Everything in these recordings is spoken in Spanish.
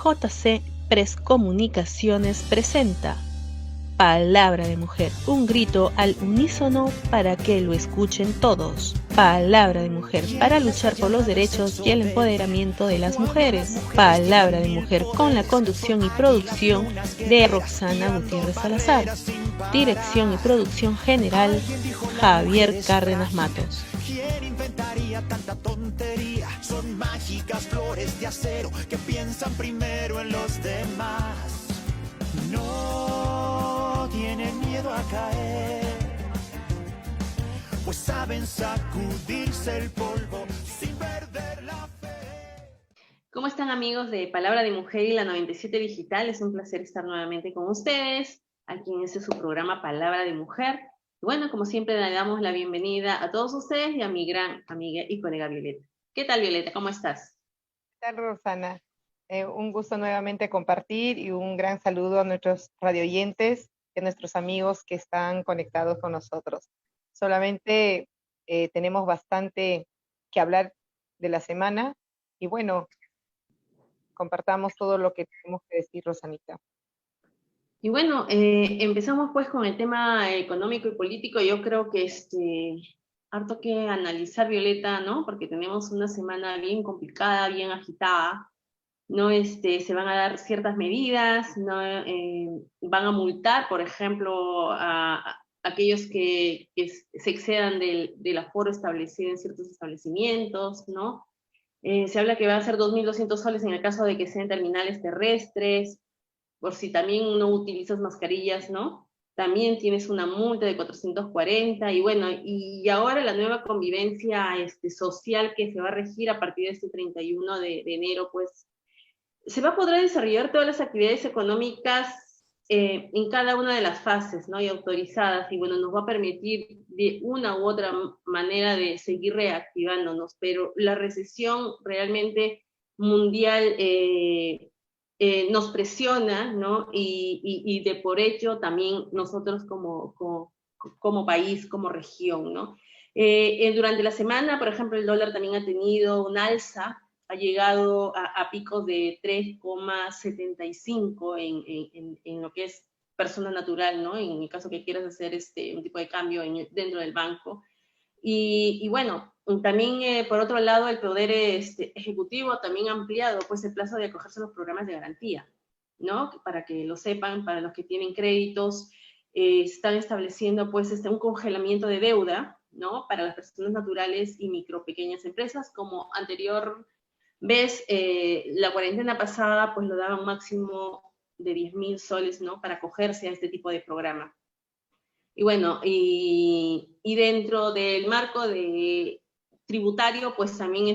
JC Press Comunicaciones presenta Palabra de Mujer, un grito al unísono para que lo escuchen todos. Palabra de Mujer, para luchar por los derechos y el empoderamiento de las mujeres. Palabra de Mujer, con la conducción y producción de Roxana Gutiérrez Salazar. Dirección y producción general, Javier Cárdenas Matos. ¿Quién inventaría tanta tontería? Son mágicas flores de acero que piensan primero en los demás. No tienen miedo a caer, pues saben sacudirse el polvo sin perder la fe. ¿Cómo están, amigos de Palabra de Mujer y la 97 Digital? Es un placer estar nuevamente con ustedes, aquí en este su programa Palabra de Mujer. Y bueno, como siempre, le damos la bienvenida a todos ustedes y a mi gran amiga y colega Violeta. ¿Qué tal, Violeta? ¿Cómo estás? ¿Qué tal, Rosana? Un gusto nuevamente compartir y un gran saludo a nuestros radioyentes y a nuestros amigos que están conectados con nosotros. Solamente tenemos bastante que hablar de la semana y bueno, compartamos todo lo que tenemos que decir, Rosanita. Y bueno, empezamos pues con el tema económico y político. Yo creo que harto que analizar, Violeta, ¿no? Porque tenemos una semana bien complicada, bien agitada. No se van a dar ciertas medidas, no van a multar, por ejemplo, a aquellos que se excedan del aforo establecido en ciertos establecimientos, ¿no? Se habla que va a ser 2.200 soles en el caso de que sean terminales terrestres, por si también no utilizas mascarillas, ¿no? También tienes una multa de 440, y bueno, y ahora la nueva convivencia social que se va a regir a partir de este 31 de enero, pues se va a poder desarrollar todas las actividades económicas en cada una de las fases, ¿no? Y autorizadas, y bueno, nos va a permitir de una u otra manera de seguir reactivándonos, pero la recesión realmente mundial nos presiona, ¿no? Y de por hecho también nosotros como país, como región, ¿no? Durante la semana, por ejemplo, el dólar también ha tenido un alza, ha llegado a picos de 3,75 en lo que es persona natural, ¿no? En el caso que quieras hacer un tipo de cambio dentro del banco. Y bueno, también por otro lado, el Poder Ejecutivo también ha ampliado pues el plazo de acogerse a los programas de garantía, ¿no? Para que lo sepan, para los que tienen créditos, están estableciendo pues un congelamiento de deuda, ¿no? Para las personas naturales y micro, pequeñas empresas, como anterior vez, la cuarentena pasada pues lo daban un máximo de 10.000 soles, ¿no? Para acogerse a este tipo de programa. Y bueno, y dentro del marco de tributario, pues también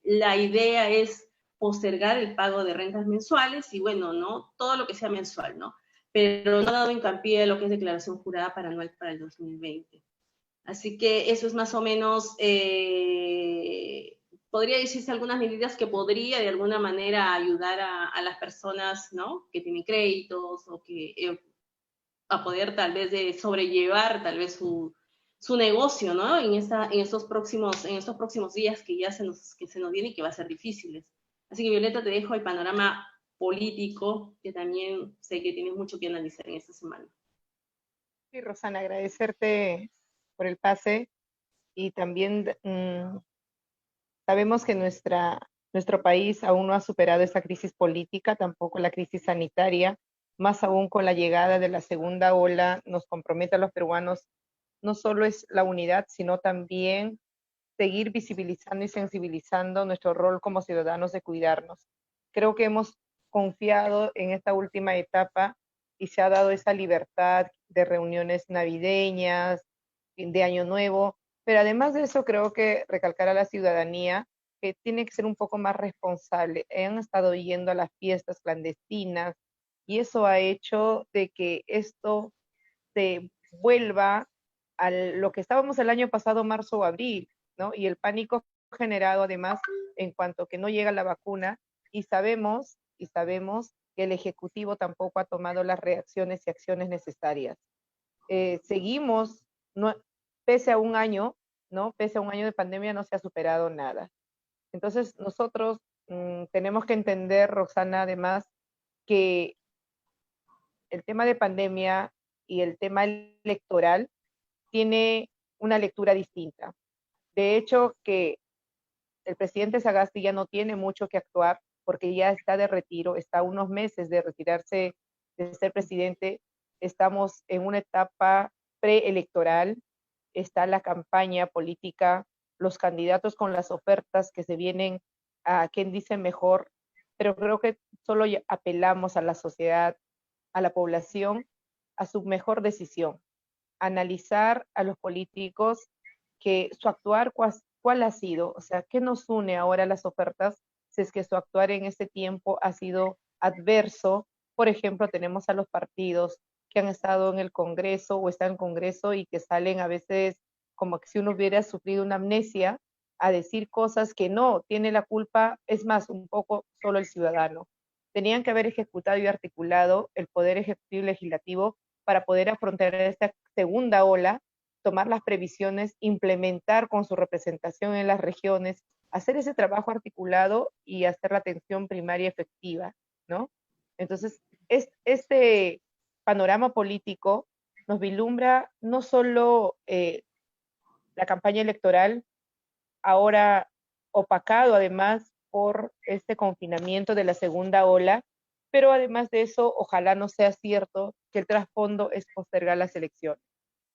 la idea es postergar el pago de rentas mensuales y bueno, ¿no? Todo lo que sea mensual, ¿no? Pero no ha dado hincapié a lo que es declaración jurada para anual para el 2020. Así que eso es más o menos, podría decirse algunas medidas que podría de alguna manera ayudar a las personas, ¿no? Que tienen créditos o que a poder tal vez de sobrellevar tal vez su negocio, ¿no? En estos próximos días que se nos vienen y que va a ser difíciles. Así que Violeta, te dejo el panorama político, que también sé que tienes mucho que analizar en esta semana. Sí, Rosana, agradecerte por el pase y también sabemos que nuestro país aún no ha superado esta crisis política, tampoco la crisis sanitaria, más aún con la llegada de la segunda ola, nos compromete a los peruanos, no solo es la unidad, sino también seguir visibilizando y sensibilizando nuestro rol como ciudadanos de cuidarnos. Creo que hemos confiado en esta última etapa y se ha dado esa libertad de reuniones navideñas, de Año Nuevo, pero además de eso creo que recalcar a la ciudadanía que tiene que ser un poco más responsable. Han estado yendo a las fiestas clandestinas y eso ha hecho de que esto se vuelva a lo que estábamos el año pasado, marzo o abril, ¿no? Y el pánico generado además en cuanto que no llega la vacuna y sabemos que el Ejecutivo tampoco ha tomado las reacciones y acciones necesarias. Seguimos, no, pese a un año, ¿no? Pese a un año de pandemia no se ha superado nada. Entonces nosotros Tenemos que entender, Roxana, además, que el tema de pandemia y el tema electoral tiene una lectura distinta. De hecho, que el presidente Sagasti ya no tiene mucho que actuar porque ya está de retiro, está a unos meses de retirarse de ser presidente. Estamos en una etapa preelectoral, está la campaña política, los candidatos con las ofertas que se vienen a quien dice mejor, pero creo que solo apelamos a la sociedad, a la población, a su mejor decisión, analizar a los políticos que su actuar, ¿cuál ha sido? O sea, ¿qué nos une ahora a las ofertas si es que su actuar en este tiempo ha sido adverso? Por ejemplo, tenemos a los partidos que han estado en el Congreso o están en el Congreso y que salen a veces como que si uno hubiera sufrido una amnesia a decir cosas que no, tiene la culpa, es más, un poco solo el ciudadano. Tenían que haber ejecutado y articulado el Poder Ejecutivo y Legislativo para poder afrontar esta segunda ola, tomar las previsiones, implementar con su representación en las regiones, hacer ese trabajo articulado y hacer la atención primaria efectiva, ¿no? Entonces, este panorama político nos vislumbra no solo la campaña electoral, ahora opacado además por este confinamiento de la segunda ola, pero además de eso, ojalá no sea cierto que el trasfondo es postergar las elecciones.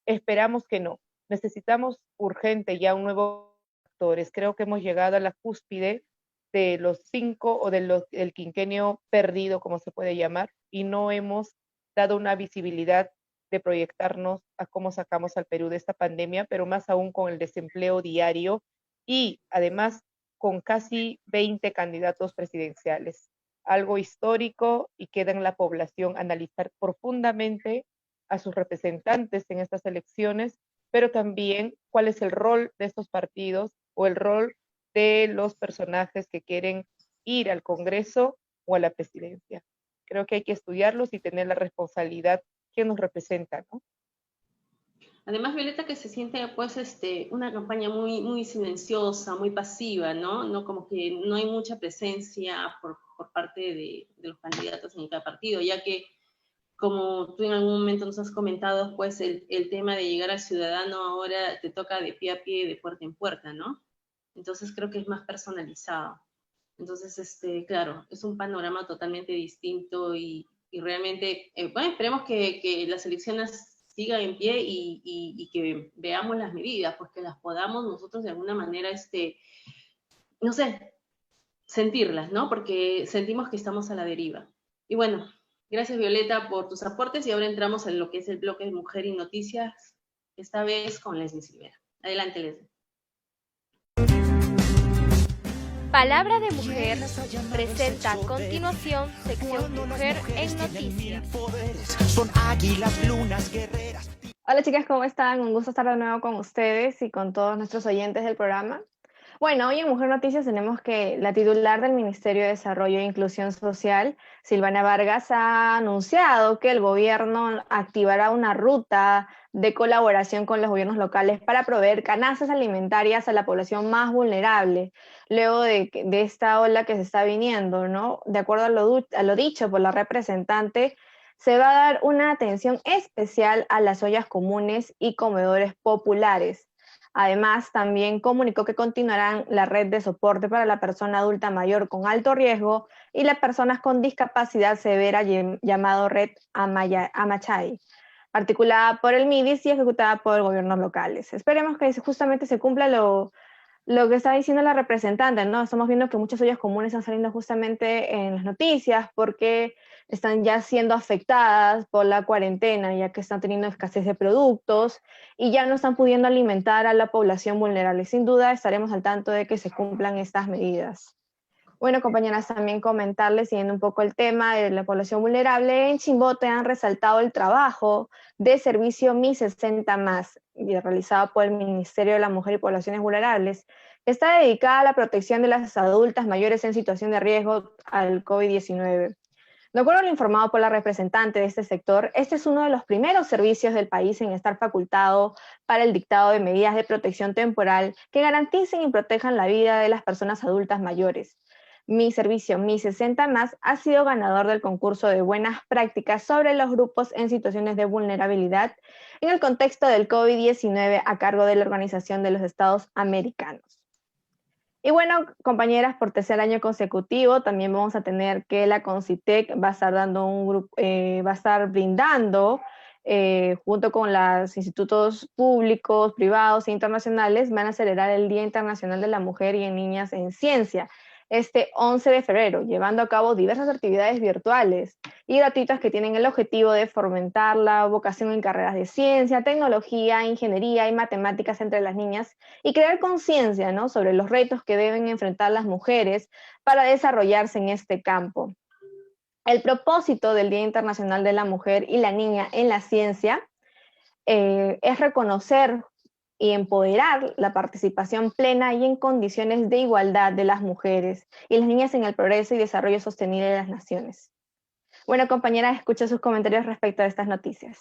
Esperamos que no. Necesitamos urgente ya un nuevo actores. Creo que hemos llegado a la cúspide de los 5 o del quinquenio perdido, como se puede llamar, y no hemos dado una visibilidad de proyectarnos a cómo sacamos al Perú de esta pandemia, pero más aún con el desempleo diario y además con casi 20 candidatos presidenciales. Algo histórico y queda en la población analizar profundamente a sus representantes en estas elecciones, pero también cuál es el rol de estos partidos o el rol de los personajes que quieren ir al Congreso o a la presidencia. Creo que hay que estudiarlos y tener la responsabilidad que nos representa, ¿no? Además, Violeta, que se siente pues una campaña muy silenciosa, muy pasiva, ¿no? No, como que no hay mucha presencia por parte de los candidatos en cada partido, ya que como tú en algún momento nos has comentado, pues el tema de llegar al ciudadano ahora te toca de pie a pie, de puerta en puerta, ¿no? Entonces creo que es más personalizado. Entonces, claro, es un panorama totalmente distinto y realmente, bueno, esperemos que las elecciones sigan en pie y que veamos las medidas, pues que las podamos nosotros de alguna manera, no sé, sentirlas, ¿no? Porque sentimos que estamos a la deriva. Y bueno, gracias Violeta por tus aportes y ahora entramos en lo que es el bloque de Mujer y Noticias, esta vez con Leslie Silvera. Adelante, Leslie. Palabra de Mujer presenta a continuación sección Mujer en Noticias. Son águilas, lunas, guerreras. Hola chicas, ¿cómo están? Un gusto estar de nuevo con ustedes y con todos nuestros oyentes del programa. Bueno, hoy en Mujer Noticias tenemos que la titular del Ministerio de Desarrollo e Inclusión Social, Silvana Vargas, ha anunciado que el gobierno activará una ruta de colaboración con los gobiernos locales para proveer canastas alimentarias a la población más vulnerable, luego de esta ola que se está viniendo, ¿no? De acuerdo a lo dicho por la representante, se va a dar una atención especial a las ollas comunes y comedores populares. Además, también comunicó que continuarán la red de soporte para la persona adulta mayor con alto riesgo y las personas con discapacidad severa llamado Red Amachay, articulada por el MIDIS y ejecutada por gobiernos locales. Esperemos que justamente se cumpla lo que está diciendo la representante, ¿no? Estamos viendo que muchas ollas comunes están saliendo justamente en las noticias porque están ya siendo afectadas por la cuarentena, ya que están teniendo escasez de productos y ya no están pudiendo alimentar a la población vulnerable. Sin duda estaremos al tanto de que se cumplan estas medidas. Bueno, compañeras, también comentarles, siguiendo un poco el tema de la población vulnerable, en Chimbote han resaltado el trabajo de servicio Mi 60 Más, realizado por el Ministerio de la Mujer y Poblaciones Vulnerables, que está dedicada a la protección de las adultas mayores en situación de riesgo al COVID-19. De acuerdo a lo informado por la representante de este sector, este es uno de los primeros servicios del país en estar facultado para el dictado de medidas de protección temporal que garanticen y protejan la vida de las personas adultas mayores. Mi Servicio Mi 60 Más ha sido ganador del concurso de buenas prácticas sobre los grupos en situaciones de vulnerabilidad en el contexto del COVID-19 a cargo de la Organización de los Estados Americanos. Y bueno, compañeras, por tercer año consecutivo también vamos a tener que la Concitec va a estar dando va a estar brindando junto con los institutos públicos, privados e internacionales, van a celebrar el Día Internacional de la Mujer y en Niñas en Ciencia, este 11 de febrero, llevando a cabo diversas actividades virtuales y gratuitas que tienen el objetivo de fomentar la vocación en carreras de ciencia, tecnología, ingeniería y matemáticas entre las niñas y crear conciencia, ¿no?, sobre los retos que deben enfrentar las mujeres para desarrollarse en este campo. El propósito del Día Internacional de la Mujer y la Niña en la Ciencia es reconocer y empoderar la participación plena y en condiciones de igualdad de las mujeres y las niñas en el progreso y desarrollo sostenible de las naciones. Bueno, compañeras, escucho sus comentarios respecto a estas noticias.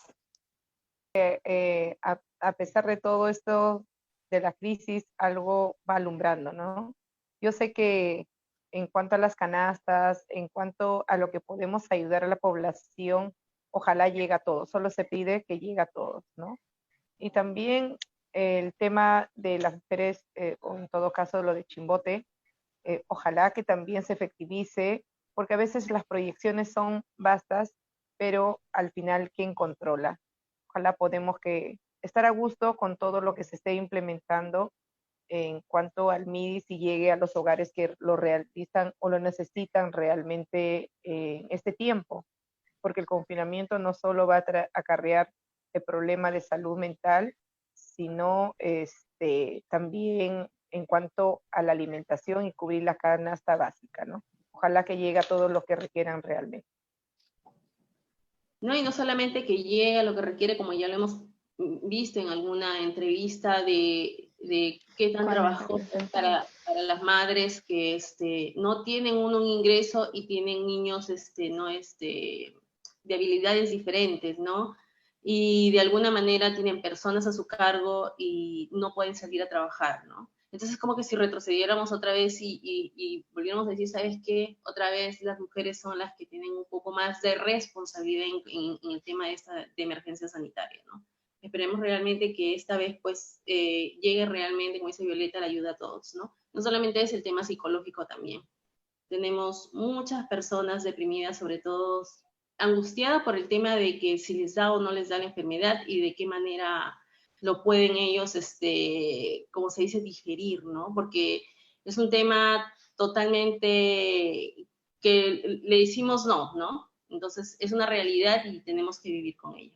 A pesar de todo esto de la crisis, algo va alumbrando, ¿no? Yo sé que en cuanto a las canastas, en cuanto a lo que podemos ayudar a la población, ojalá llegue a todos, solo se pide que llegue a todos, ¿no? Y también el tema de las mujeres, o en todo caso lo de Chimbote, ojalá que también se efectivice, porque a veces las proyecciones son vastas, pero al final, ¿quién controla? Ojalá podemos estar a gusto con todo lo que se esté implementando en cuanto al MIDIS y llegue a los hogares que lo realizan o lo necesitan realmente en este tiempo, porque el confinamiento no solo va a acarrear el problema de salud mental, sino también en cuanto a la alimentación y cubrir la canasta básica, ¿no? Ojalá que llegue a todos los que requieran realmente. No, y no solamente que llegue a lo que requiere, como ya lo hemos visto en alguna entrevista de qué tan trabajoso es para las madres que no tienen un ingreso y tienen niños de habilidades diferentes, ¿no? Y de alguna manera tienen personas a su cargo y no pueden salir a trabajar, ¿no? Entonces, como que si retrocediéramos otra vez y volviéramos a decir, ¿sabes qué? Otra vez las mujeres son las que tienen un poco más de responsabilidad en el tema de emergencia sanitaria, ¿no? Esperemos realmente que esta vez, pues, llegue realmente, como dice Violeta, la ayuda a todos, ¿no? No solamente es el tema psicológico también. Tenemos muchas personas deprimidas, sobre todo angustiadas por el tema de que si les da o no les da la enfermedad y de qué manera lo pueden ellos, como se dice, digerir, ¿no? Porque es un tema totalmente que le decimos no, ¿no? Entonces es una realidad y tenemos que vivir con ella.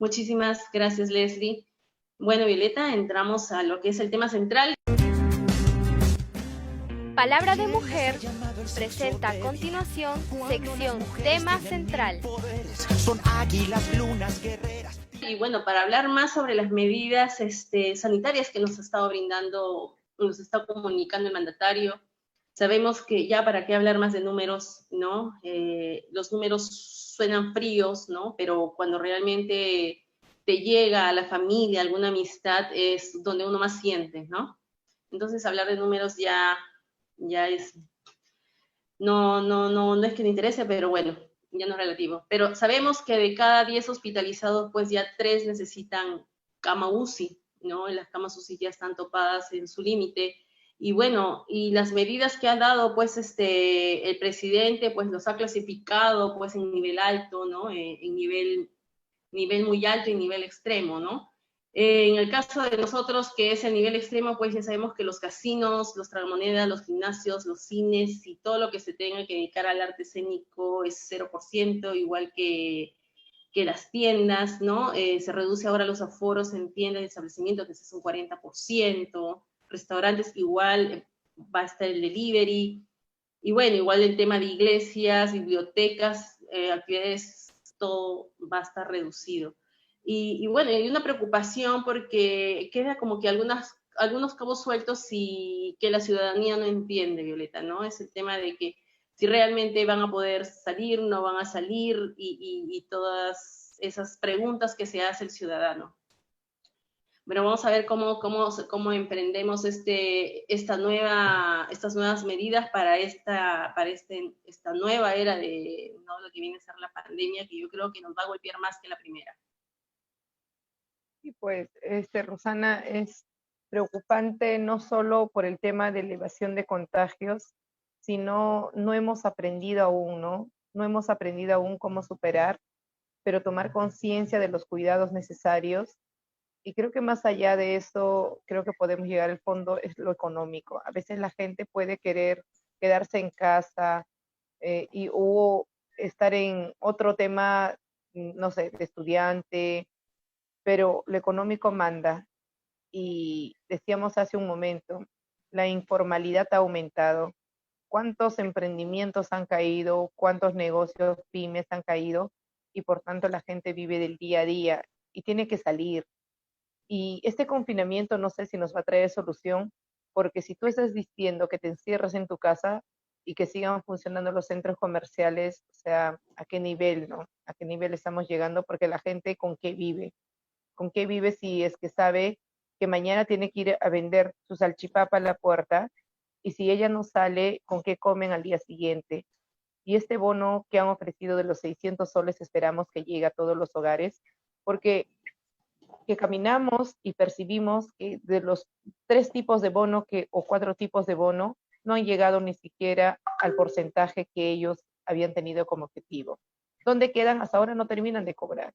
Muchísimas gracias, Leslie. Bueno, Violeta, entramos a lo que es el tema central. Palabra de Mujer presenta a continuación sección Tema Central. Son águilas, lunas, guerreras. Y bueno, para hablar más sobre las medidas sanitarias que nos ha estado brindando, nos está comunicando el mandatario, sabemos que ya para qué hablar más de números, ¿no? Los números suenan fríos, ¿no? Pero cuando realmente te llega a la familia, alguna amistad, es donde uno más siente, ¿no? Entonces hablar de números ya es, no es que me interese, pero bueno, ya no es relativo. Pero sabemos que de cada 10 hospitalizados, pues ya 3 necesitan cama UCI, ¿no? Las camas UCI ya están topadas en su límite. Y bueno, y las medidas que ha dado, pues, el presidente, pues, los ha clasificado, pues, en nivel alto, ¿no? En nivel muy alto y nivel extremo, ¿no? En el caso de nosotros, que es el nivel extremo, pues ya sabemos que los casinos, los tragamonedas, los gimnasios, los cines y todo lo que se tenga que dedicar al arte escénico es 0%, igual que las tiendas, ¿no? Se reduce ahora los aforos en tiendas y establecimientos, que es un 40%, restaurantes igual, va a estar el delivery, y bueno, igual el tema de iglesias, bibliotecas, actividades, todo va a estar reducido. Y bueno, hay una preocupación porque queda como que algunos cabos sueltos y que la ciudadanía no entiende, Violeta, ¿no? Es el tema de que si realmente van a poder salir, no van a salir y todas esas preguntas que se hace el ciudadano. Pero vamos a ver cómo emprendemos estas nuevas medidas para esta nueva era de, ¿no?, lo que viene a ser la pandemia, que yo creo que nos va a golpear más que la primera. Y pues, Rosana, es preocupante no solo por el tema de elevación de contagios, sino no hemos aprendido aún, ¿no? No hemos aprendido aún cómo superar, pero tomar conciencia de los cuidados necesarios. Y creo que más allá de eso, creo que podemos llegar al fondo, es lo económico. A veces la gente puede querer quedarse en casa o estar en otro tema, no sé, de estudiante, pero lo económico manda. Y decíamos hace un momento, la informalidad ha aumentado. ¿Cuántos emprendimientos han caído? ¿Cuántos negocios, pymes han caído? Y por tanto la gente vive del día a día y tiene que salir. Y este confinamiento no sé si nos va a traer solución, porque si tú estás diciendo que te encierras en tu casa y que sigan funcionando los centros comerciales, o sea, ¿a qué nivel, no? ¿A qué nivel estamos llegando? Porque la gente, ¿con qué vive? ¿Con qué vive si es que sabe que mañana tiene que ir a vender su salchipapa a la puerta? Y si ella no sale, ¿con qué comen al día siguiente? Y este bono que han ofrecido de los 600 soles esperamos que llegue a todos los hogares, porque que caminamos y percibimos que de los 3 tipos de bono o 4 tipos de bono no han llegado ni siquiera al porcentaje que ellos habían tenido como objetivo. ¿Dónde quedan? Hasta ahora no terminan de cobrar.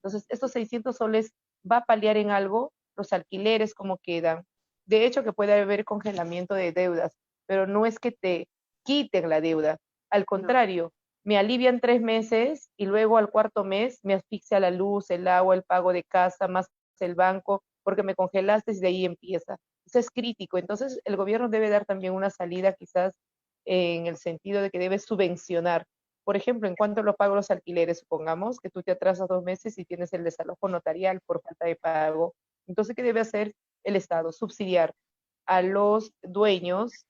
Entonces, estos 600 soles va a paliar en algo los alquileres, cómo quedan. De hecho, que puede haber congelamiento de deudas, pero no es que te quiten la deuda. Al contrario, me alivian 3 meses y luego al cuarto mes me asfixia la luz, el agua, el pago de casa, más el banco, porque me congelaste y de ahí empieza. Eso es crítico. Entonces, el gobierno debe dar también una salida quizás en el sentido de que debe subvencionar. Por ejemplo, en cuanto a los pagos los alquileres, supongamos que tú te atrasas 2 meses y tienes el desalojo notarial por falta de pago. Entonces, ¿qué debe hacer el Estado? Subsidiar a los dueños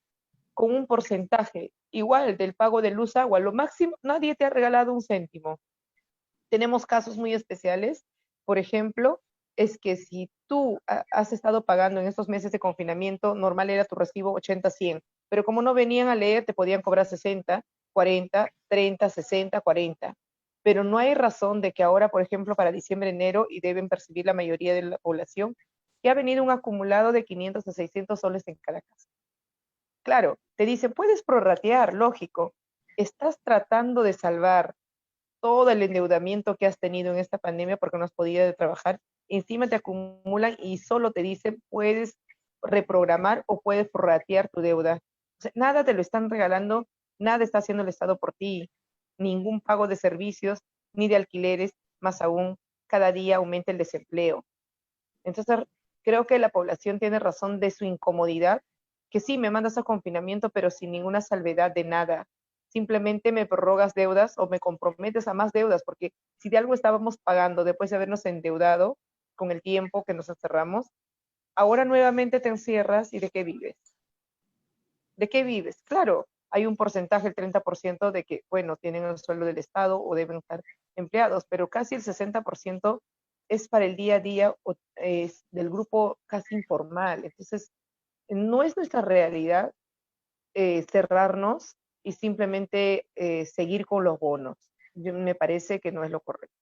con un porcentaje igual del pago de luz, agua. Lo máximo, nadie te ha regalado un céntimo. Tenemos casos muy especiales. Por ejemplo, es que si tú has estado pagando en estos meses de confinamiento, normal era tu recibo 80, 100, pero como no venían a leer, te podían cobrar 60, 40, 30, 60, 40. Pero no hay razón de que ahora, por ejemplo, para diciembre, enero, y deben percibir la mayoría de la población, que ha venido un acumulado de 500 a 600 soles en cada casa. Claro, te dicen, puedes prorratear, lógico. Estás tratando de salvar todo el endeudamiento que has tenido en esta pandemia porque no has podido trabajar, encima te acumulan y solo te dicen puedes reprogramar o puedes prorratear tu deuda. O sea, nada te lo están regalando, nada está haciendo el Estado por ti, ningún pago de servicios ni de alquileres, más aún cada día aumenta el desempleo. Entonces, creo que la población tiene razón de su incomodidad, que sí, me mandas a confinamiento, pero sin ninguna salvedad de nada. Simplemente me prorrogas deudas o me comprometes a más deudas, porque si de algo estábamos pagando después de habernos endeudado con el tiempo que nos encerramos, ahora nuevamente te encierras y ¿de qué vives? ¿De qué vives? Claro, hay un porcentaje, el 30% de que, bueno, tienen el sueldo del Estado o deben estar empleados, pero casi el 60% es para el día a día o es del grupo casi informal. Entonces, no es nuestra realidad cerrarnos y simplemente seguir con los bonos. Me parece que no es lo correcto.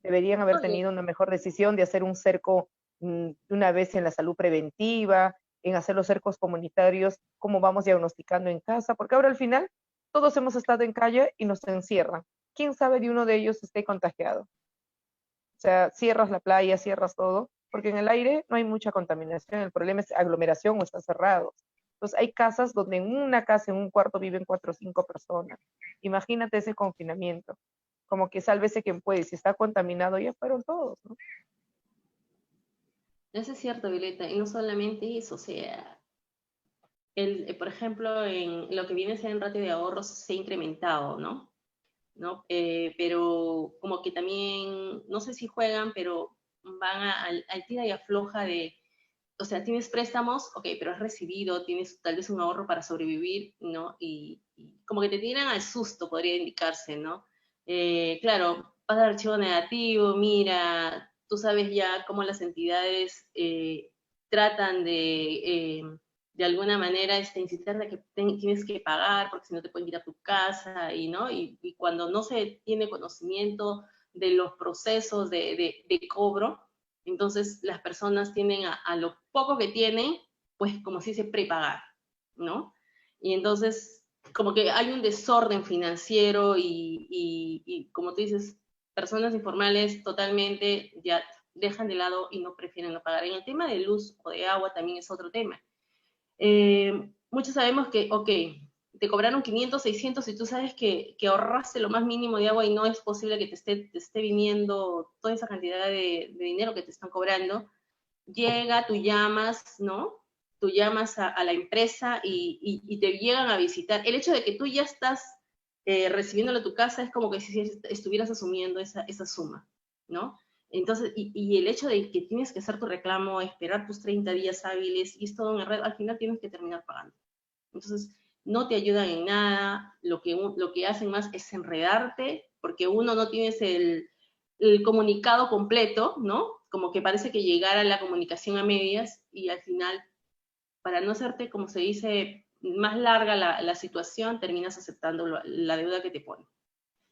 Deberían haber Oye, tenido una mejor decisión de hacer un cerco una vez en la salud preventiva, en hacer los cercos comunitarios, como vamos diagnosticando en casa, porque ahora al final todos hemos estado en calle y nos encierran. ¿Quién sabe de uno de ellos esté contagiado? O sea, cierras la playa, cierras todo, porque en el aire no hay mucha contaminación, el problema es aglomeración o está cerrado. Entonces hay casas donde en una casa, en un cuarto, viven 4 o 5 personas. Imagínate ese confinamiento, como que sálvese quien puede, si está contaminado ya fueron todos, ¿no? eso es cierto, Violeta, y no solamente eso, o sea, por ejemplo, en lo que viene a ser el ratio de ahorros se ha incrementado, ¿no? Pero como que también, no sé si juegan, pero van al tira y afloja de, o sea, tienes préstamos, ok, pero has recibido, tienes tal vez un ahorro para sobrevivir, ¿no? Y como que te tiran al susto, podría indicarse, ¿no? Claro, pasa el archivo negativo, mira, tú sabes ya cómo las entidades tratan de alguna manera incitarte a que tienes que pagar porque si no te pueden ir a tu casa ¿no? Y cuando no se tiene conocimiento de los procesos de cobro, entonces las personas tienden a lo poco que tienen, pues como se dice, prepagar, ¿no? Y entonces como que hay un desorden financiero y como tú dices, personas informales totalmente ya dejan de lado y no prefieren no pagar. En el tema de luz o de agua también es otro tema. Muchos sabemos que, ok, te cobraron 500, 600 y tú sabes que ahorraste lo más mínimo de agua y no es posible que te esté viniendo toda esa cantidad de dinero que te están cobrando. Llega, tú llamas, ¿no? Tú llamas a la empresa y te llegan a visitar. El hecho de que tú ya estás recibiéndolo a tu casa es como que si estuvieras asumiendo esa suma, ¿no? Entonces, y el hecho de que tienes que hacer tu reclamo, esperar tus 30 días hábiles, y es todo en red, al final tienes que terminar pagando. Entonces, no te ayudan en nada, lo que hacen más es enredarte, porque uno no tienes el comunicado completo, ¿no? Como que parece que llegara la comunicación a medias, y al final, para no hacerte, como se dice, más larga la situación, terminas aceptando la deuda que te ponen.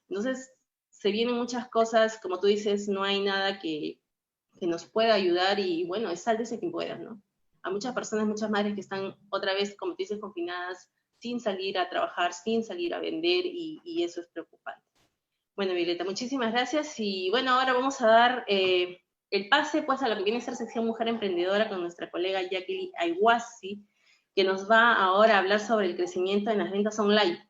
Entonces, se vienen muchas cosas, como tú dices, no hay nada que nos pueda ayudar y bueno, sálvese quien pueda, ¿no? A muchas personas, muchas madres que están otra vez, como tú dices, confinadas, sin salir a trabajar, sin salir a vender y eso es preocupante. Bueno, Violeta, muchísimas gracias y bueno, ahora vamos a dar el pase pues a lo que viene a ser sección Mujer Emprendedora con nuestra colega Jacqueline Ayhuasi, que nos va ahora a hablar sobre el crecimiento en las ventas online.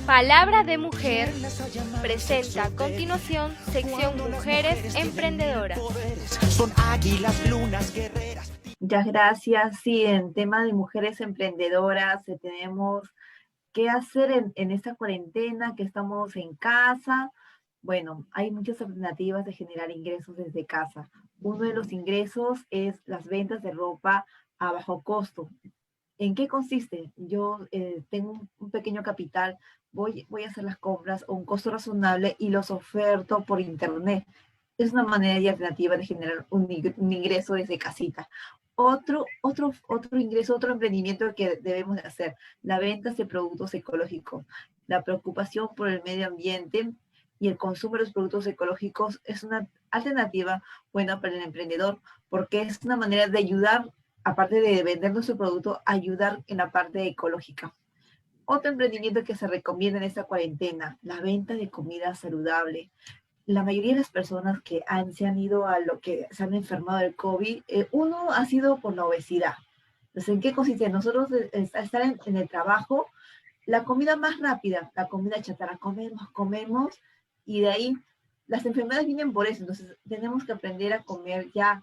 Palabra de Mujer presenta a continuación sección Mujeres Emprendedoras. Son águilas, lunas, guerreras. Muchas gracias. Sí, en tema de mujeres emprendedoras, tenemos qué hacer en esta cuarentena, que estamos en casa. Bueno, hay muchas alternativas de generar ingresos desde casa. Uno de los ingresos es las ventas de ropa a bajo costo. ¿En qué consiste? Yo tengo un pequeño capital, voy a hacer las compras a un costo razonable y los oferto por internet. Es una manera y alternativa de generar un ingreso desde casita. Otro ingreso, otro emprendimiento que debemos de hacer, la venta de productos ecológicos. La preocupación por el medio ambiente y el consumo de los productos ecológicos es una alternativa buena para el emprendedor, porque es una manera de ayudar, aparte de vender nuestro producto, ayudar en la parte ecológica. Otro emprendimiento que se recomienda en esta cuarentena, la venta de comida saludable. La mayoría de las personas que se han ido a lo que se han enfermado del COVID, uno ha sido por la obesidad. Entonces, ¿en qué consiste? Nosotros estar en el trabajo, la comida más rápida, la comida chatarra, comemos, y de ahí las enfermedades vienen por eso. Entonces, tenemos que aprender a comer ya.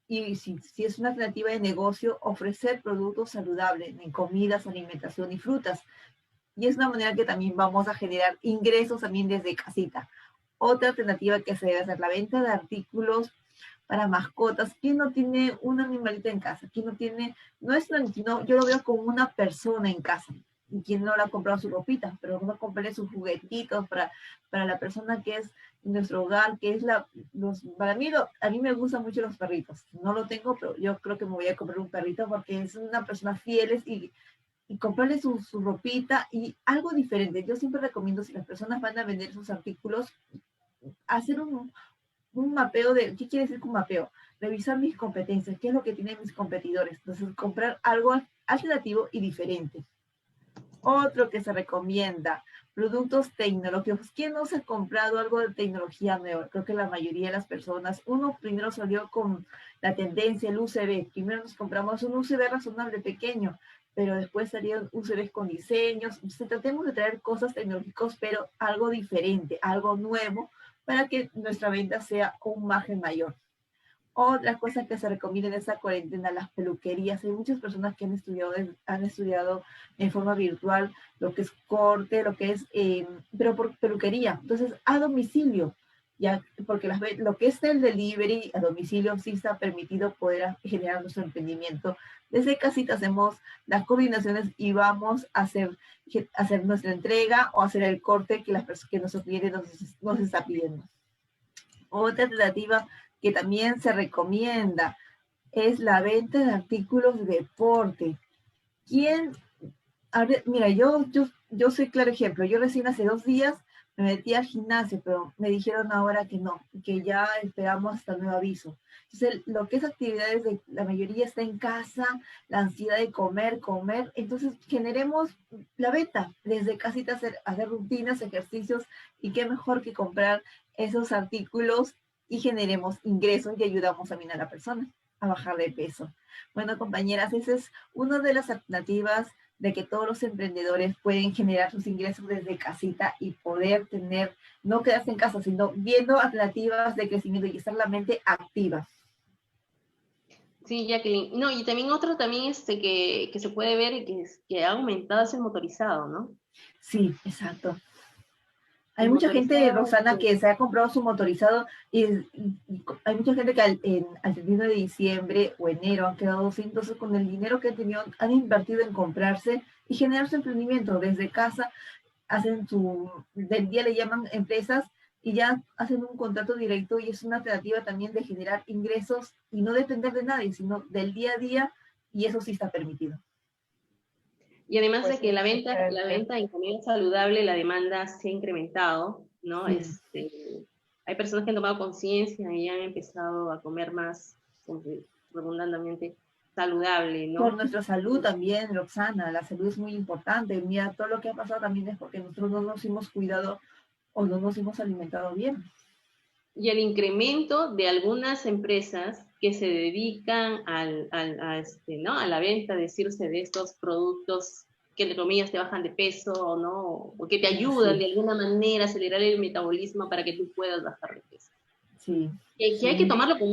Y si es una alternativa de negocio, ofrecer productos saludables en comidas, alimentación y frutas. Y es una manera que también vamos a generar ingresos también desde casita. Otra alternativa que se debe hacer, la venta de artículos para mascotas. ¿Quién no tiene un animalito en casa? ¿Quién no tiene? Yo lo veo como una persona en casa. Y quien no le ha comprado su ropita, pero no comprarle sus juguetitos para la persona que es nuestro hogar, que es para mí, a mí me gustan mucho los perritos. No lo tengo, pero yo creo que me voy a comprar un perrito porque es una persona fiel y comprarle su ropita y algo diferente. Yo siempre recomiendo, si las personas van a vender sus artículos, hacer un mapeo de, ¿qué quiere decir con mapeo? Revisar mis competencias, qué es lo que tienen mis competidores. Entonces, comprar algo alternativo y diferente. Otro que se recomienda, productos tecnológicos. ¿Quién no se ha comprado algo de tecnología nueva? Creo que la mayoría de las personas. Uno primero salió con la tendencia, el USB. Primero nos compramos un USB razonable pequeño, pero después salieron UCBs con diseños. Entonces, tratemos de traer cosas tecnológicas, pero algo diferente, algo nuevo, para que nuestra venta sea un margen mayor. Otra cosa que se recomienda en esta cuarentena, las peluquerías. Hay muchas personas que han estudiado en forma virtual lo que es corte, lo que es, pero por peluquería. Entonces, a domicilio, ya, porque lo que es el delivery a domicilio sí está permitido poder generar nuestro emprendimiento. Desde casita hacemos las coordinaciones y vamos a hacer nuestra entrega o hacer el corte que nuestro cliente nos está pidiendo. Otra alternativa que también se recomienda es la venta de artículos de deporte. ¿Quién? A ver, mira, yo soy claro ejemplo. Yo recién hace 2 días me metí al gimnasio, pero me dijeron ahora que no, que ya esperamos hasta el nuevo aviso. Entonces, lo que es actividades de la mayoría está en casa, la ansiedad de comer, entonces generemos la venta desde casita, hacer rutinas, ejercicios, y qué mejor que comprar esos artículos y generemos ingresos y ayudamos también a la persona a bajar de peso. Bueno, compañeras, esa es una de las alternativas de que todos los emprendedores pueden generar sus ingresos desde casita y poder tener, no quedarse en casa, sino viendo alternativas de crecimiento y estar la mente activa. Sí, Jacqueline. No, y también otro también que se puede ver y que ha aumentado es el motorizado, ¿no? Sí, exacto. Hay El mucha gente, motorizado, Rosana, que se ha comprado su motorizado y hay mucha gente que al 31 de diciembre o enero han quedado sin, entonces con el dinero que han tenido han invertido en comprarse y generar su emprendimiento desde casa, del día le llaman empresas y ya hacen un contrato directo y es una alternativa también de generar ingresos y no depender de nadie, sino del día a día, y eso sí está permitido. y además Pues de que sí, la excelente. venta en comida saludable, la demanda se ha incrementado, ¿no? Sí. Hay personas que han tomado conciencia y han empezado a comer más, redundantemente, saludable, Por ¿no? nuestra salud también, Roxana, la salud es muy importante. Mira, todo lo que ha pasado también es porque nosotros no nos hemos cuidado o no nos hemos alimentado bien. Y el incremento de algunas empresas que se dedican ¿no? a la venta, decirse, de estos productos que entre comillas te bajan de peso, ¿no? O que te ayudan Sí, de alguna manera a acelerar el metabolismo para que tú puedas bajar de peso. sí. Que hay que tomarlo con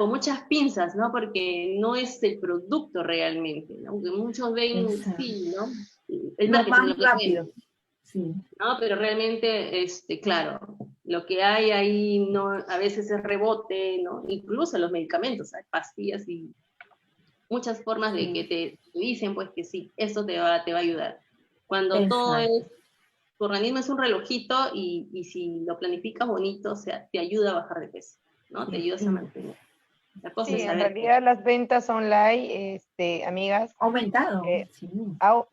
muchas pinzas, ¿no? Porque no es el producto realmente, ¿no? Aunque muchos ven, Exacto. sí, ¿no? El Lo marketing, más lo que rápido. vende, Sí. ¿no? Pero realmente, claro, lo que hay ahí no, a veces es rebote, ¿no? Incluso los medicamentos, hay pastillas y muchas formas de que te dicen, pues, que sí, esto te va a ayudar. Cuando todo Exacto. tu organismo es un relojito y si lo planificas bonito, o sea, te ayuda a bajar de peso, ¿no? Te ayudas a mantener. La cosa Sí, es en saber que realidad las ventas online, amigas, Aumentado. eh, Sí.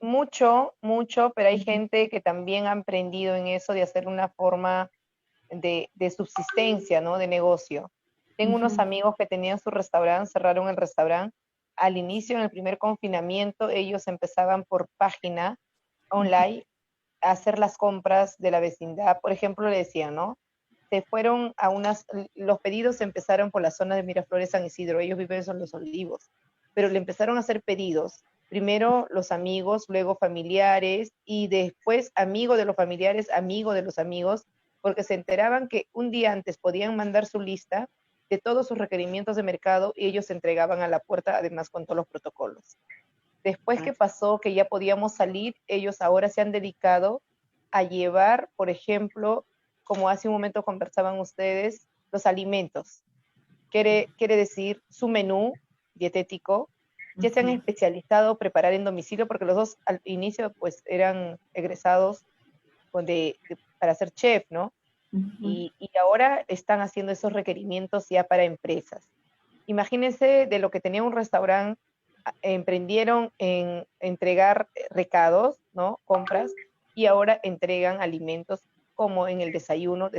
mucho, pero hay gente que también ha emprendido en eso de hacer una forma de subsistencia, ¿no? De negocio. Tengo unos amigos que tenían su restaurante, cerraron el restaurante. Al inicio, en el primer confinamiento, ellos empezaban por página online a hacer las compras de la vecindad. Por ejemplo, le decían, ¿no? Se fueron los pedidos empezaron por la zona de Miraflores, San Isidro, ellos viven en Los Olivos, pero le empezaron a hacer pedidos. Primero los amigos, luego familiares y después amigo de los familiares, amigo de los amigos, porque se enteraban que un día antes podían mandar su lista de todos sus requerimientos de mercado y ellos se entregaban a la puerta, además con todos los protocolos. Después que pasó, que ya podíamos salir, ellos ahora se han dedicado a llevar, por ejemplo, como hace un momento conversaban ustedes, los alimentos. Quiere decir su menú dietético. Ya se han especializado a preparar en domicilio porque los dos al inicio pues eran egresados para ser chef, ¿no? Y ahora están haciendo esos requerimientos ya para empresas. Imagínense de lo que tenía un restaurante, emprendieron en entregar recados, ¿no? Compras, y ahora entregan alimentos como en el desayuno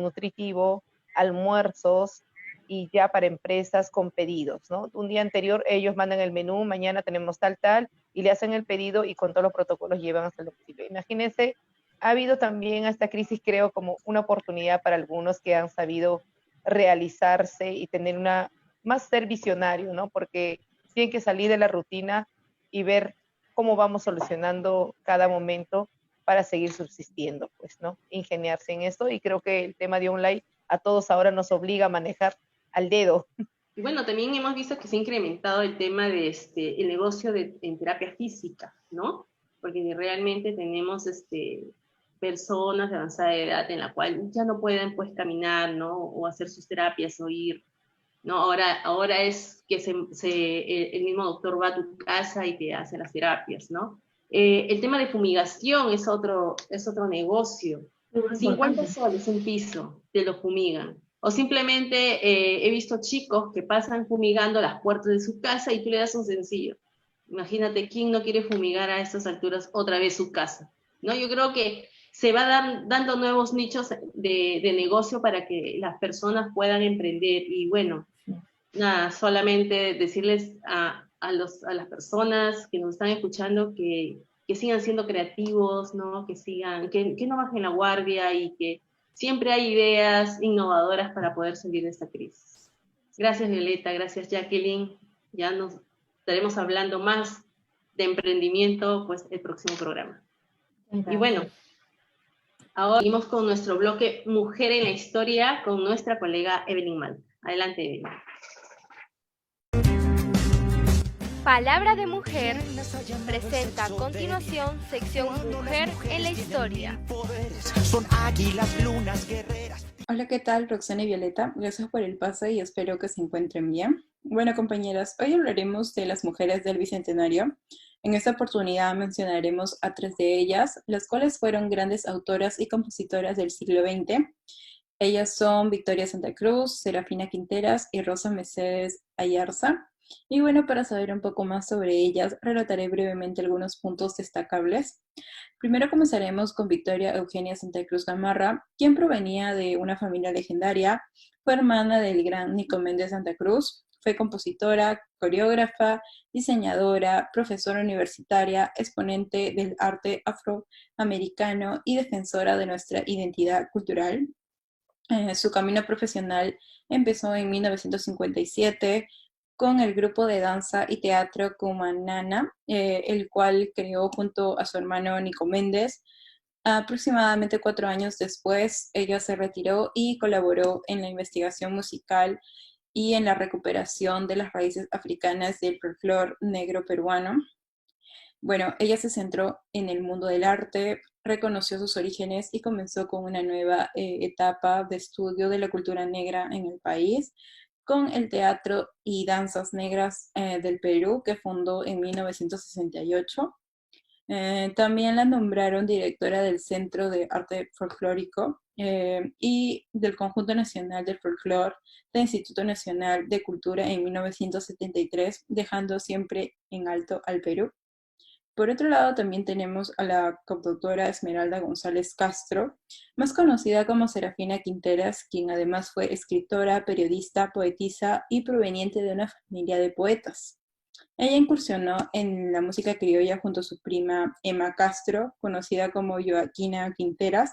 nutritivo, almuerzos, y ya para empresas con pedidos, ¿no? Un día anterior ellos mandan el menú, mañana tenemos tal, y le hacen el pedido y con todos los protocolos llevan hasta el domicilio. Imagínense, ha habido también esta crisis, creo, como una oportunidad para algunos que han sabido realizarse y tener más ser visionario, ¿no? Porque tienen que salir de la rutina y ver cómo vamos solucionando cada momento para seguir subsistiendo, pues, ¿no? Ingeniarse en esto, y creo que el tema de online a todos ahora nos obliga a manejar al dedo. Y bueno, también hemos visto que se ha incrementado el tema de el negocio en terapia física, ¿no? Porque realmente tenemos personas de avanzada edad en la cual ya no pueden pues caminar, ¿no? O hacer sus terapias o ir, ¿no? Ahora es que el mismo doctor va a tu casa y te hace las terapias, ¿no? El tema de fumigación es otro negocio. 50 soles un piso, te lo fumigan. O simplemente he visto chicos que pasan fumigando las puertas de su casa y tú le das un sencillo. Imagínate, ¿quién no quiere fumigar a estas alturas otra vez su casa? ¿No? Yo creo que se va dando nuevos nichos de negocio para que las personas puedan emprender. Y bueno, nada, solamente decirles a las personas que nos están escuchando que sigan siendo creativos, ¿no? Que no bajen la guardia y que siempre hay ideas innovadoras para poder salir de esta crisis. Gracias, Violeta, gracias, Jacqueline. Ya nos estaremos hablando más de emprendimiento, pues, el próximo programa. Gracias. Y bueno, ahora seguimos con nuestro bloque Mujer en la Historia con nuestra colega Evelyn Mal. Adelante, Evelyn. Palabra de Mujer presenta a continuación sección Mujer en la Historia. Son águilas, lunas, guerreras. Hola, ¿qué tal? Roxana y Violeta. Gracias por el pase y espero que se encuentren bien. Bueno, compañeras, hoy hablaremos de las mujeres del Bicentenario. En esta oportunidad mencionaremos a 3 de ellas, las cuales fueron grandes autoras y compositoras del siglo XX. Ellas son Victoria Santa Cruz, Serafina Quinteras y Rosa Mercedes Ayarza. Y bueno, para saber un poco más sobre ellas, relataré brevemente algunos puntos destacables. Primero comenzaremos con Victoria Eugenia Santa Cruz Gamarra, quien provenía de una familia legendaria, fue hermana del gran Nicomedes Santa Cruz, fue compositora, coreógrafa, diseñadora, profesora universitaria, exponente del arte afroamericano y defensora de nuestra identidad cultural. Su camino profesional empezó en 1957 con el grupo de danza y teatro Cumanana, el cual creó junto a su hermano Nico Méndez. Aproximadamente 4 años después, ella se retiró y colaboró en la investigación musical y en la recuperación de las raíces africanas del folclore negro peruano. Bueno, ella se centró en el mundo del arte, reconoció sus orígenes y comenzó con una nueva etapa de estudio de la cultura negra en el país, con el Teatro y Danzas Negras del Perú, que fundó en 1968. También la nombraron directora del Centro de Arte Folclórico y del Conjunto Nacional del Folclore del Instituto Nacional de Cultura en 1973, dejando siempre en alto al Perú. Por otro lado, también tenemos a la cantautora Esmeralda González Castro, más conocida como Serafina Quinteras, quien además fue escritora, periodista, poetisa y proveniente de una familia de poetas. Ella incursionó en la música criolla junto a su prima Emma Castro, conocida como Joaquina Quinteras,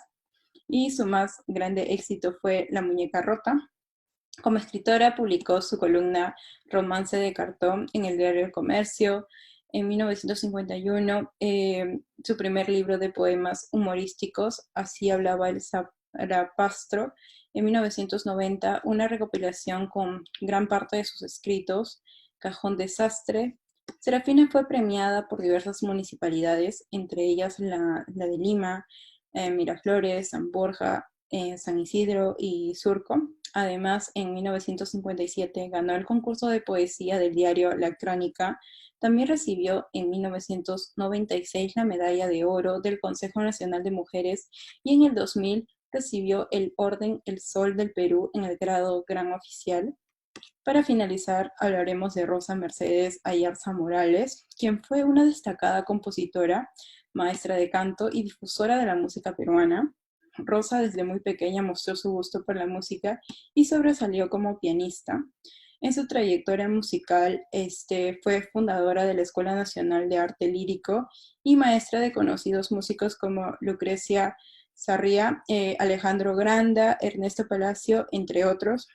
y su más grande éxito fue La Muñeca Rota. Como escritora publicó su columna Romance de Cartón en el diario El Comercio. En 1951, su primer libro de poemas humorísticos, Así hablaba el Zarapastro. En 1990, una recopilación con gran parte de sus escritos, Cajón Desastre. Serafina fue premiada por diversas municipalidades, entre ellas la de Lima, Miraflores, San Borja, San Isidro y Surco. Además, en 1957 ganó el concurso de poesía del diario La Crónica. También recibió en 1996 la medalla de oro del Consejo Nacional de Mujeres y en el 2000 recibió el Orden El Sol del Perú en el grado Gran Oficial. Para finalizar, hablaremos de Rosa Mercedes Ayarza Morales, quien fue una destacada compositora, maestra de canto y difusora de la música peruana. Rosa desde muy pequeña mostró su gusto por la música y sobresalió como pianista. En su trayectoria musical, fue fundadora de la Escuela Nacional de Arte Lírico y maestra de conocidos músicos como Lucrecia Sarria, Alejandro Granda, Ernesto Palacio, entre otros.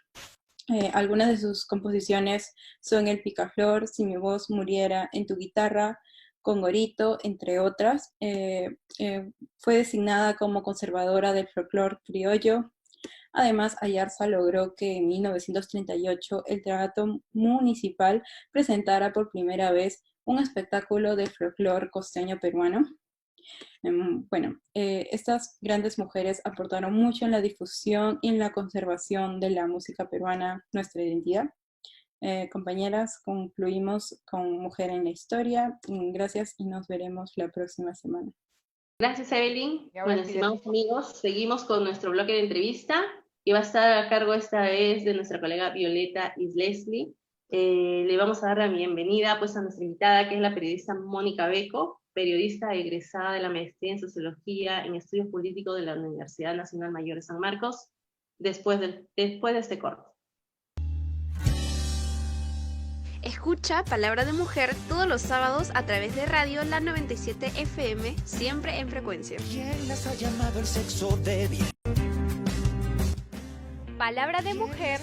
Algunas de sus composiciones son El Picaflor, Si mi voz muriera en tu guitarra, Congorito, entre otras. Fue designada como conservadora del folclore criollo. Además, Ayarza logró que en 1938 el Teatro Municipal presentara por primera vez un espectáculo de folclore costeño peruano. Estas grandes mujeres aportaron mucho en la difusión y en la conservación de la música peruana, nuestra identidad. Compañeras, concluimos con Mujer en la Historia. Gracias y nos veremos la próxima semana. Gracias, Evelyn. Bueno, estimados amigos, seguimos con nuestro bloque de entrevista. y va a estar a cargo esta vez de nuestra colega Violeta Islesli. Le vamos a dar la bienvenida pues a nuestra invitada, que es la periodista Mónica Beco, periodista egresada de la maestría en Sociología en Estudios Políticos de la Universidad Nacional Mayor de San Marcos, después de este corte. Escucha Palabra de Mujer todos los sábados a través de Radio La 97 FM, siempre en frecuencia. ¿Quién las ha llamado el sexo débil? Palabra de Mujer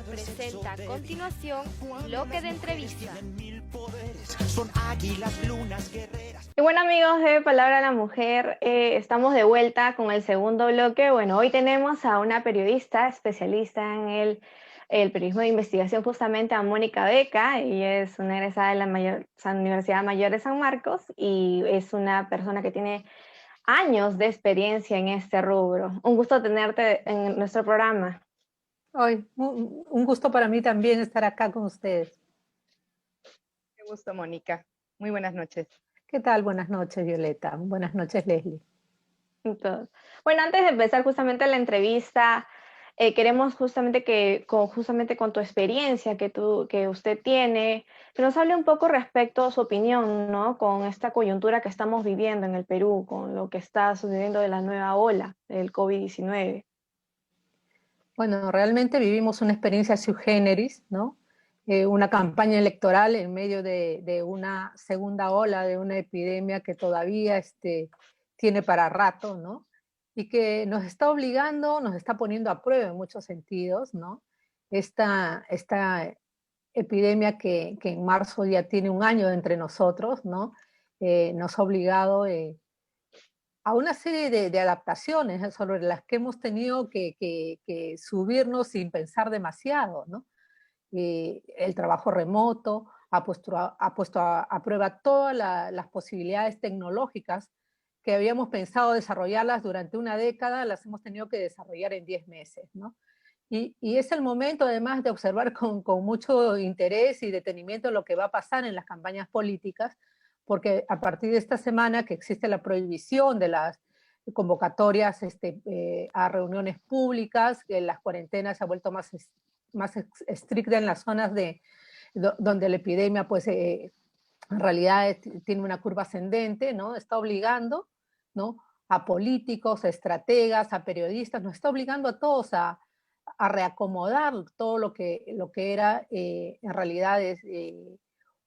presenta a continuación bloque de entrevista. Son águilas, lunas, guerreras. Y bueno, amigos de Palabra de la Mujer, estamos de vuelta con el segundo bloque. Bueno, hoy tenemos a una periodista especialista en el periodismo de investigación, justamente a Mónica Beca. Ella es una egresada de la Universidad Mayor de San Marcos y es una persona que tiene años de experiencia en este rubro. Un gusto tenerte en nuestro programa. Hoy, un gusto para mí también estar acá con ustedes. Qué gusto, Mónica. Muy buenas noches. ¿Qué tal? Buenas noches, Violeta. Buenas noches, Leslie. Entonces, bueno, antes de empezar justamente la entrevista, queremos justamente con tu experiencia que usted tiene, que nos hable un poco respecto a su opinión, ¿no? Con esta coyuntura que estamos viviendo en el Perú, con lo que está sucediendo de la nueva ola del COVID-19. Bueno, realmente vivimos una experiencia sui generis, ¿no? Una campaña electoral en medio de una segunda ola de una epidemia que todavía tiene para rato, ¿no? Y que nos está obligando, nos está poniendo a prueba en muchos sentidos, ¿no? Esta epidemia que en marzo ya tiene un año entre nosotros, ¿no? Nos ha obligado a una serie de adaptaciones sobre las que hemos tenido que subirnos sin pensar demasiado, ¿no? El trabajo remoto ha puesto a prueba todas las posibilidades tecnológicas que habíamos pensado desarrollarlas durante una década, las hemos tenido que desarrollar en 10 meses, ¿no? Y es el momento además de observar con mucho interés y detenimiento lo que va a pasar en las campañas políticas, porque a partir de esta semana que existe la prohibición de las convocatorias a reuniones públicas, las cuarentenas se ha vuelto más estricta en las zonas donde la epidemia pues en realidad tiene una curva ascendente, ¿no? Está obligando, ¿no? A políticos, a estrategas, a periodistas, nos está obligando a todos a reacomodar todo lo que era en realidad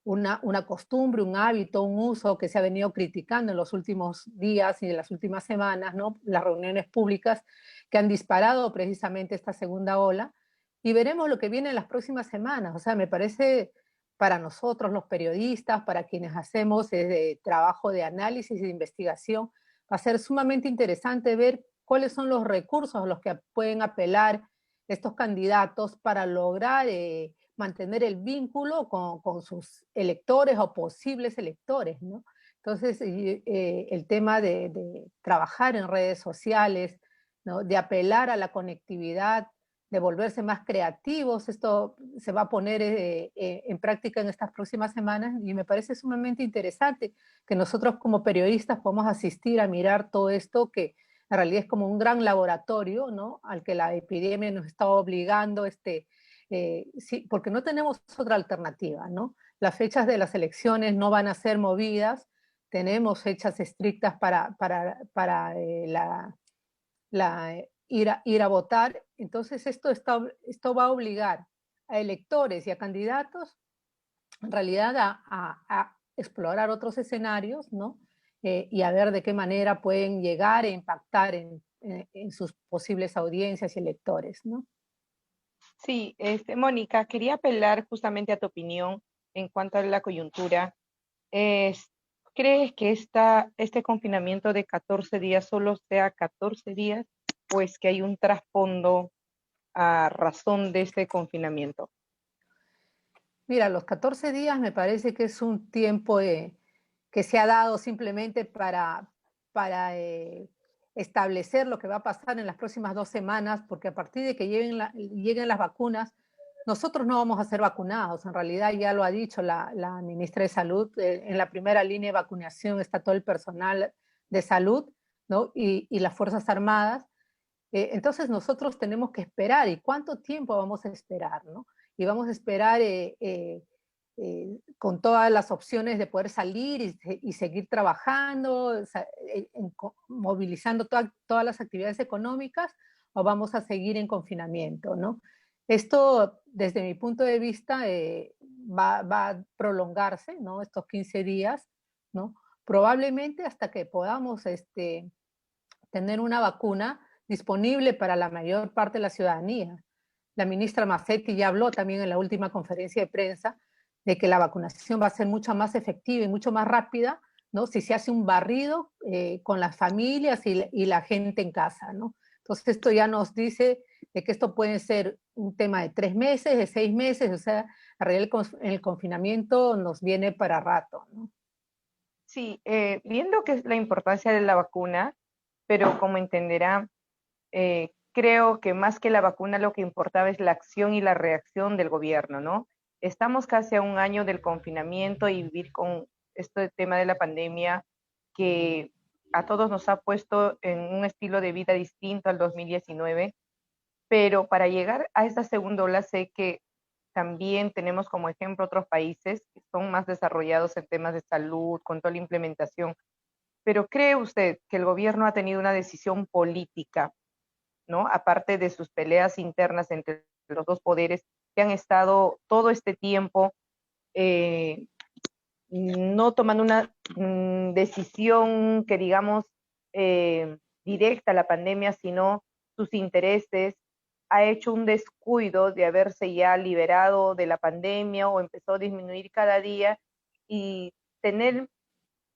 una costumbre, un hábito, un uso que se ha venido criticando en los últimos días y en las últimas semanas, ¿no? Las reuniones públicas que han disparado precisamente esta segunda ola, y veremos lo que viene en las próximas semanas. O sea, me parece para nosotros los periodistas, para quienes hacemos trabajo de análisis y de investigación, va a ser sumamente interesante ver cuáles son los recursos a los que pueden apelar estos candidatos para lograr mantener el vínculo con sus electores o posibles electores, ¿no? Entonces, el tema de trabajar en redes sociales, ¿no? De apelar a la conectividad, de volverse más creativos, esto se va a poner en práctica en estas próximas semanas, y me parece sumamente interesante que nosotros como periodistas podamos asistir a mirar todo esto, que en realidad es como un gran laboratorio, ¿no? Al que la epidemia nos está obligando, sí, porque no tenemos otra alternativa, ¿no? Las fechas de las elecciones no van a ser movidas, tenemos fechas estrictas para ir a votar. Entonces esto va a obligar a electores y a candidatos en realidad a explorar otros escenarios, ¿no? Y a ver de qué manera pueden llegar e impactar en sus posibles audiencias y electores, ¿no? Sí, Mónica, quería apelar justamente a tu opinión en cuanto a la coyuntura. ¿Crees que este confinamiento de 14 días solo sea 14 días? Pues que hay un trasfondo a razón de este confinamiento. Mira, los 14 días me parece que es un tiempo que se ha dado simplemente para establecer lo que va a pasar en las próximas 2 semanas, porque a partir de que lleguen las vacunas, nosotros no vamos a ser vacunados. En realidad ya lo ha dicho la ministra de Salud, en la primera línea de vacunación está todo el personal de salud, ¿no? y las Fuerzas Armadas. Entonces nosotros tenemos que esperar. ¿Y cuánto tiempo vamos a esperar, no? Y vamos a esperar con todas las opciones de poder salir y seguir trabajando, movilizando todas las actividades económicas, o vamos a seguir en confinamiento, ¿no? Esto, desde mi punto de vista, va a prolongarse, ¿no? Estos 15 días, ¿no? Probablemente hasta que podamos tener una vacuna disponible para la mayor parte de la ciudadanía. La ministra Massetti ya habló también en la última conferencia de prensa de que la vacunación va a ser mucho más efectiva y mucho más rápida, ¿no? Si se hace un barrido con las familias y la gente en casa, ¿no? Entonces esto ya nos dice de que esto puede ser un tema de 3 meses, de 6 meses, o sea, el confinamiento nos viene para rato, ¿no? Sí, viendo que es la importancia de la vacuna, pero como entenderá, creo que más que la vacuna lo que importaba es la acción y la reacción del gobierno, ¿no? Estamos casi a un año del confinamiento y vivir con este tema de la pandemia que a todos nos ha puesto en un estilo de vida distinto al 2019, pero para llegar a esta segunda ola sé que también tenemos como ejemplo otros países que son más desarrollados en temas de salud, con toda la implementación. Pero ¿cree usted que el gobierno ha tenido una decisión política, ¿no? Aparte de sus peleas internas entre los dos poderes que han estado todo este tiempo no tomando una decisión que digamos directa a la pandemia, sino sus intereses, ha hecho un descuido de haberse ya liberado de la pandemia o empezó a disminuir cada día y tener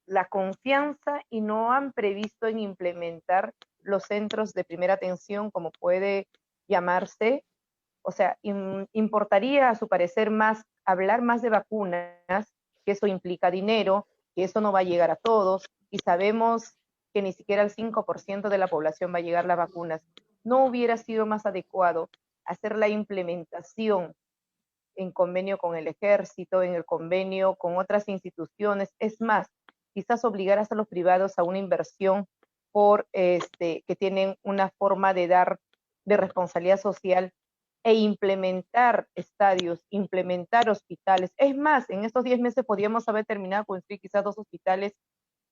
la confianza y no han previsto en implementar los centros de primera atención, como puede llamarse? O sea, importaría, a su parecer, más hablar más de vacunas, que eso implica dinero, que eso no va a llegar a todos, y sabemos que ni siquiera el 5% de la población va a llegar las vacunas. ¿No hubiera sido más adecuado hacer la implementación en convenio con el ejército, en el convenio con otras instituciones? Es más, quizás obligar hasta a los privados a una inversión que tienen una forma de dar de responsabilidad social e implementar estadios, implementar hospitales. Es más, en estos 10 meses podríamos haber terminado con construir quizás 2 hospitales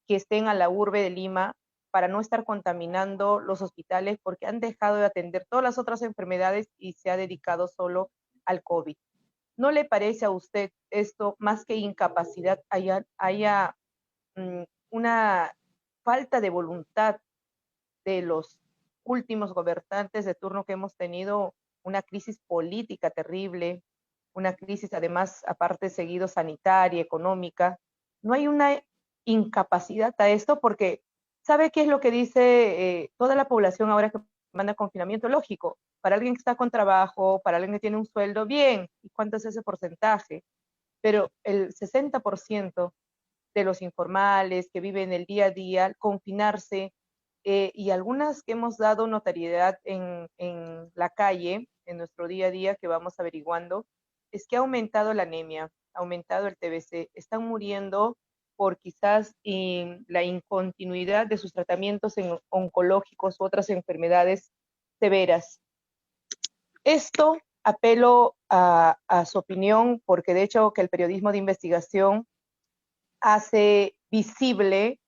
que estén a la urbe de Lima para no estar contaminando los hospitales, porque han dejado de atender todas las otras enfermedades y se ha dedicado solo al COVID. ¿No le parece a usted esto más que incapacidad, haya una falta de voluntad de los últimos gobernantes de turno, que hemos tenido una crisis política terrible, una crisis además, aparte seguido, sanitaria, económica? ¿No hay una incapacidad a esto? Porque ¿sabe qué es lo que dice toda la población ahora que manda confinamiento? Lógico, para alguien que está con trabajo, para alguien que tiene un sueldo, bien, ¿y cuánto es ese porcentaje? Pero el 60% de los informales que viven el día a día, confinarse, y algunas que hemos dado notariedad en la calle, en nuestro día a día, que vamos averiguando, es que ha aumentado la anemia, ha aumentado el TBC, están muriendo por quizás la incontinuidad de sus tratamientos oncológicos u otras enfermedades severas. Esto apelo a su opinión, porque de hecho que el periodismo de investigación hace visible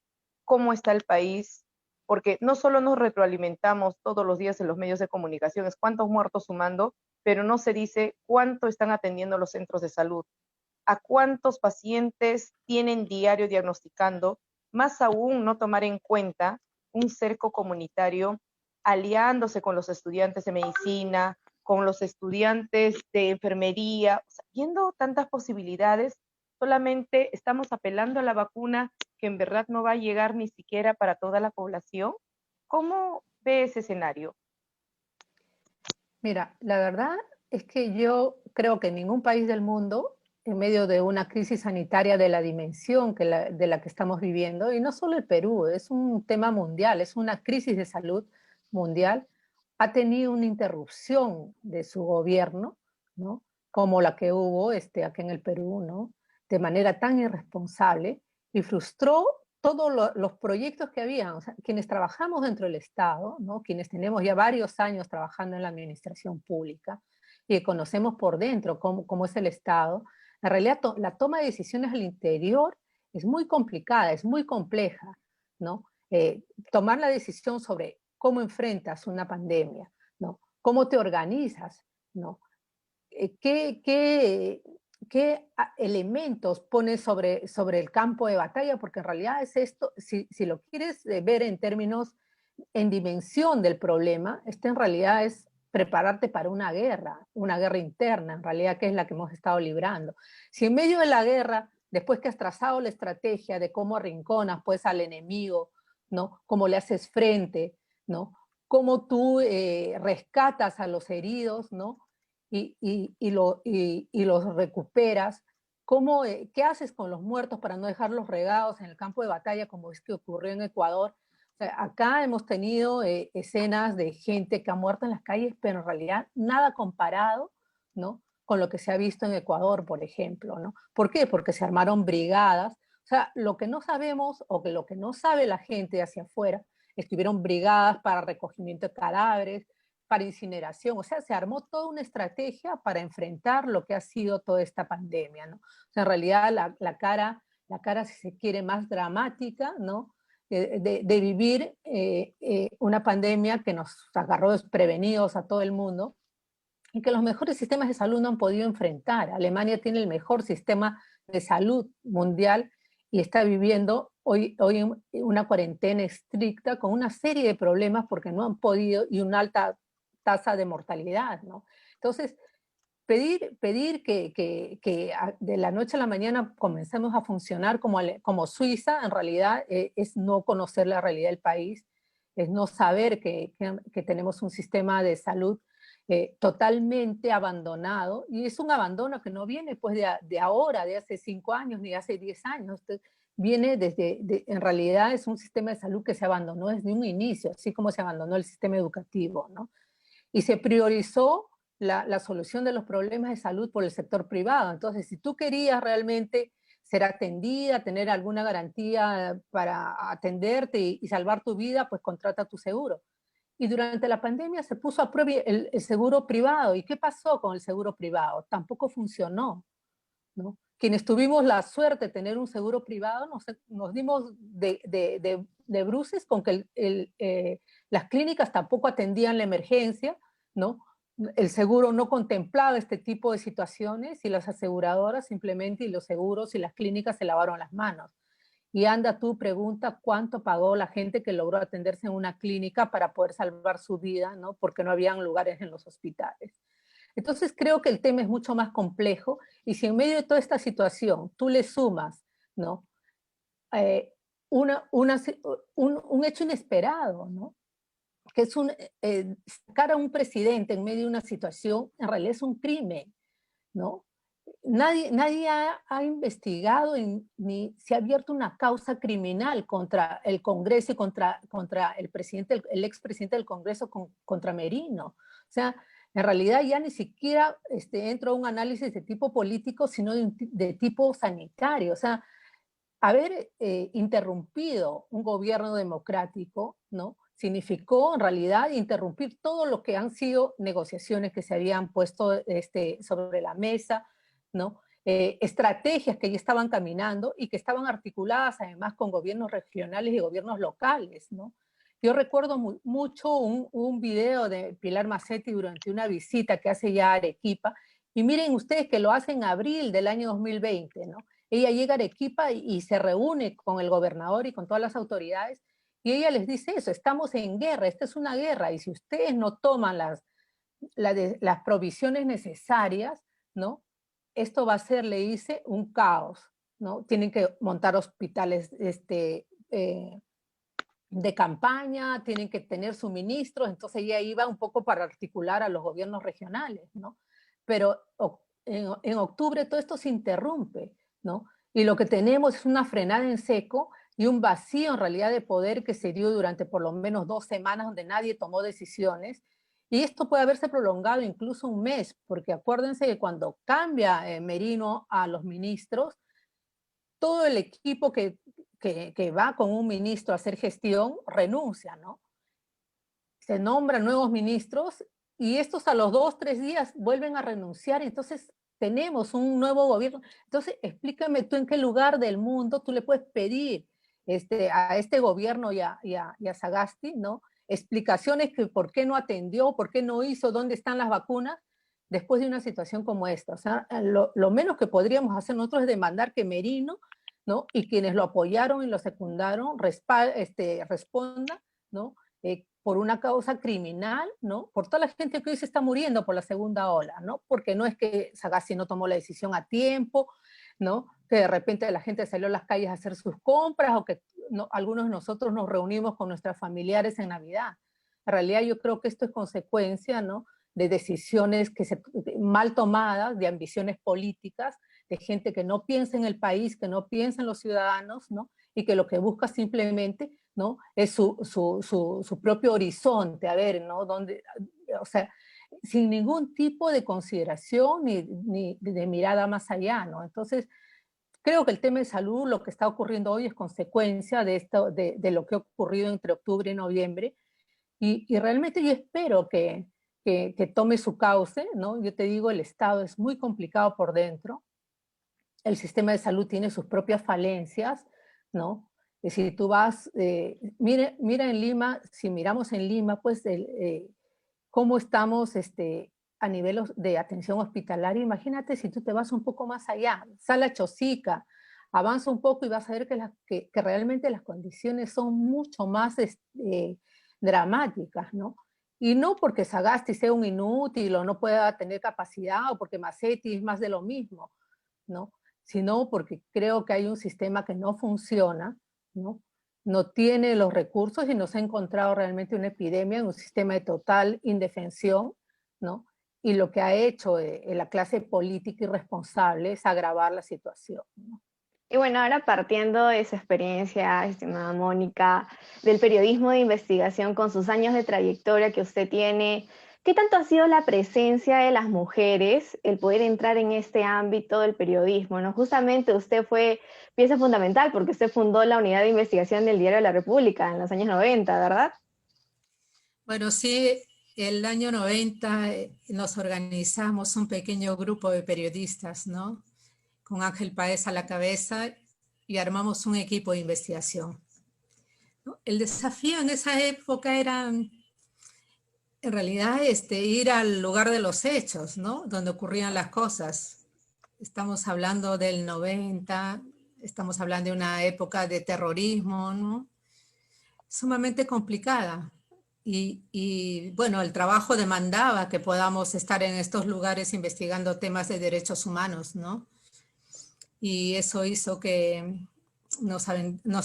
cómo está el país, porque no solo nos retroalimentamos todos los días en los medios de comunicación, es cuántos muertos sumando, pero no se dice cuánto están atendiendo los centros de salud, a cuántos pacientes tienen diario diagnosticando, más aún no tomar en cuenta un cerco comunitario aliándose con los estudiantes de medicina, con los estudiantes de enfermería, o sea, viendo tantas posibilidades, solamente estamos apelando a la vacuna que en verdad no va a llegar ni siquiera para toda la población. ¿Cómo ve ese escenario? Mira, la verdad es que yo creo que ningún país del mundo, en medio de una crisis sanitaria de la dimensión de la que estamos viviendo, y no solo el Perú, es un tema mundial, es una crisis de salud mundial, ha tenido una interrupción de su gobierno, ¿no? Como la que hubo aquí en el Perú, ¿no? De manera tan irresponsable, y frustró todos los proyectos que había, o sea, quienes trabajamos dentro del Estado, ¿no? Quienes tenemos ya varios años trabajando en la administración pública y conocemos por dentro cómo es el Estado, en realidad la toma de decisiones al interior es muy complicada, es muy compleja, ¿no? Tomar la decisión sobre cómo enfrentas una pandemia, ¿no? Cómo te organizas, ¿no? ¿Qué elementos pones sobre el campo de batalla? Porque en realidad es esto, si lo quieres ver en términos, en dimensión del problema, esto en realidad es prepararte para una guerra interna, en realidad, que es la que hemos estado librando. Si en medio de la guerra, después que has trazado la estrategia de cómo arrinconas pues al enemigo, ¿no? Cómo le haces frente, ¿no? Cómo tú rescatas a los heridos, ¿no? Y los recuperas. ¿Qué haces con los muertos para no dejarlos regados en el campo de batalla, como es que ocurrió en Ecuador? O sea, acá hemos tenido escenas de gente que ha muerto en las calles, pero en realidad nada comparado, ¿no? Con lo que se ha visto en Ecuador, por ejemplo, ¿no? ¿Por qué? Porque se armaron brigadas. O sea, lo que no sabemos o que lo que no sabe la gente hacia afuera es que hubieron brigadas para recogimiento de cadáveres, para incineración. O sea, se armó toda una estrategia para enfrentar lo que ha sido toda esta pandemia, ¿no? O sea, en realidad la cara, si se quiere, más dramática, ¿no? De vivir una pandemia que nos agarró desprevenidos a todo el mundo y que los mejores sistemas de salud no han podido enfrentar. Alemania tiene el mejor sistema de salud mundial y está viviendo hoy una cuarentena estricta con una serie de problemas porque no han podido, y una alta tasa de mortalidad, ¿no? Entonces, pedir que de la noche a la mañana comencemos a funcionar como Suiza, en realidad es no conocer la realidad del país, es no saber que tenemos un sistema de salud totalmente abandonado, y es un abandono que no viene pues de ahora, de hace 5 años, ni de hace 10 años, viene en realidad es un sistema de salud que se abandonó desde un inicio, así como se abandonó el sistema educativo, ¿no? Y se priorizó la solución de los problemas de salud por el sector privado. Entonces, si tú querías realmente ser atendida, tener alguna garantía para atenderte y salvar tu vida, pues contrata tu seguro. Y durante la pandemia se puso a prueba el seguro privado. ¿Y qué pasó con el seguro privado? Tampoco funcionó, ¿no? Quienes tuvimos la suerte de tener un seguro privado nos dimos de bruces con que las clínicas tampoco atendían la emergencia, ¿no? El seguro no contemplaba este tipo de situaciones y las aseguradoras simplemente, y los seguros y las clínicas se lavaron las manos. Y anda tú, pregunta cuánto pagó la gente que logró atenderse en una clínica para poder salvar su vida, ¿no? Porque no habían lugares en los hospitales. Entonces creo que el tema es mucho más complejo, y si en medio de toda esta situación tú le sumas, ¿no? Un hecho inesperado, ¿no? Que es sacar a un presidente en medio de una situación, en realidad es un crimen, ¿no? Nadie ha investigado ni se ha abierto una causa criminal contra el Congreso y contra el expresidente del Congreso, contra Merino. O sea, en realidad ya ni siquiera entra un análisis de tipo político, sino de tipo sanitario. O sea, haber interrumpido un gobierno democrático, ¿no? Significó en realidad interrumpir todo lo que han sido negociaciones que se habían puesto sobre la mesa, ¿no? Estrategias que ya estaban caminando y que estaban articuladas además con gobiernos regionales y gobiernos locales, ¿no? Yo recuerdo mucho un video de Pilar Macetti durante una visita que hace ya a Arequipa, y miren ustedes que lo hace en abril del año 2020, ¿no? Ella llega a Arequipa y se reúne con el gobernador y con todas las autoridades, y ella les dice eso: estamos en guerra, esta es una guerra, y si ustedes no toman las provisiones necesarias, ¿no? Esto va a ser, le dice, un caos, ¿no? Tienen que montar hospitales de campaña, tienen que tener suministros. Entonces ella iba un poco para articular a los gobiernos regionales, ¿no? Pero en octubre todo esto se interrumpe, ¿no? Y lo que tenemos es una frenada en seco y un vacío en realidad de poder que se dio durante por lo menos 2 semanas, donde nadie tomó decisiones. Y esto puede haberse prolongado incluso un mes, porque acuérdense que cuando cambia Merino a los ministros, todo el equipo que que va con un ministro a hacer gestión renuncia, ¿no? Se nombran nuevos ministros y estos a los 2, 3 días vuelven a renunciar, entonces tenemos un nuevo gobierno. Entonces, explícame tú en qué lugar del mundo tú le puedes pedir a este gobierno y a Sagasti, ¿no? Explicaciones que por qué no atendió, por qué no hizo, dónde están las vacunas, después de una situación como esta. O sea, lo menos que podríamos hacer nosotros es demandar que Merino, ¿no? Y quienes lo apoyaron y lo secundaron responda, ¿no? Por una causa criminal, ¿no? Por toda la gente que hoy se está muriendo por la segunda ola, ¿no? Porque no es que Sagasti no tomó la decisión a tiempo, ¿no? Que de repente la gente salió a las calles a hacer sus compras o que no, algunos de nosotros nos reunimos con nuestros familiares en Navidad. En realidad yo creo que esto es consecuencia, ¿no? De decisiones mal tomadas, de ambiciones políticas, de gente que no piensa en el país, que no piensa en los ciudadanos, ¿no? Y que lo que busca simplemente, ¿no? Es su propio horizonte, a ver, ¿no? Donde, o sea, sin ningún tipo de consideración ni de mirada más allá, ¿no? Entonces, creo que el tema de salud, lo que está ocurriendo hoy es consecuencia de lo que ha ocurrido entre octubre y noviembre, y realmente yo espero que tome su cauce, ¿no? Yo te digo, el Estado es muy complicado por dentro, el sistema de salud tiene sus propias falencias, ¿no? Es decir, tú vas, mira en Lima, si miramos en Lima, pues cómo estamos a nivel de atención hospitalaria. Imagínate si tú te vas un poco más allá, sal a Chosica, avanza un poco y vas a ver que realmente las condiciones son mucho más dramáticas, ¿no? Y no porque Sagasti sea un inútil o no pueda tener capacidad o porque Massetti es más de lo mismo, ¿no? Sino porque creo que hay un sistema que no funciona, ¿no? No tiene los recursos y nos ha encontrado realmente una epidemia en un sistema de total indefensión, ¿no? Y lo que ha hecho la clase política irresponsable es agravar la situación, ¿no? Y bueno, ahora partiendo de su experiencia, estimada Mónica, del periodismo de investigación con sus años de trayectoria que usted tiene, ¿qué tanto ha sido la presencia de las mujeres, el poder entrar en este ámbito del periodismo, ¿no? Justamente usted fue pieza fundamental porque usted fundó la unidad de investigación del Diario de la República en los años 90, ¿verdad? Bueno, sí, el año 90 nos organizamos un pequeño grupo de periodistas, ¿no? Con Ángel Páez a la cabeza y armamos un equipo de investigación, ¿no? El desafío en esa época era, en realidad, ir al lugar de los hechos, ¿no? Donde ocurrían las cosas. Estamos hablando del 90, estamos hablando de una época de terrorismo, ¿no? Sumamente complicada. Y bueno, el trabajo demandaba que podamos estar en estos lugares investigando temas de derechos humanos, ¿no? Y eso hizo que nos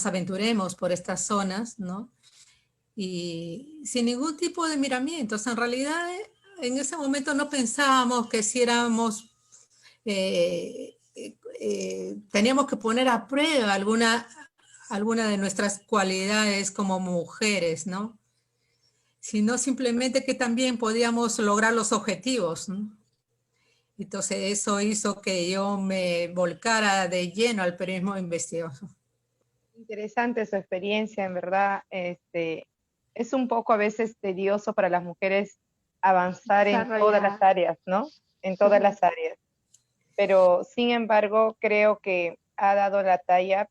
aventuremos por estas zonas, ¿no? Y sin ningún tipo de miramientos. En realidad, en ese momento no pensábamos que si éramos, teníamos que poner a prueba alguna de nuestras cualidades como mujeres, ¿no? Sino simplemente que también podíamos lograr los objetivos, ¿no? Entonces eso hizo que yo me volcara de lleno al periodismo de investigación. Interesante su experiencia, en verdad. Es un poco a veces tedioso para las mujeres avanzar en todas las áreas, ¿no? En todas las áreas. Pero sin embargo, creo que ha dado la talla,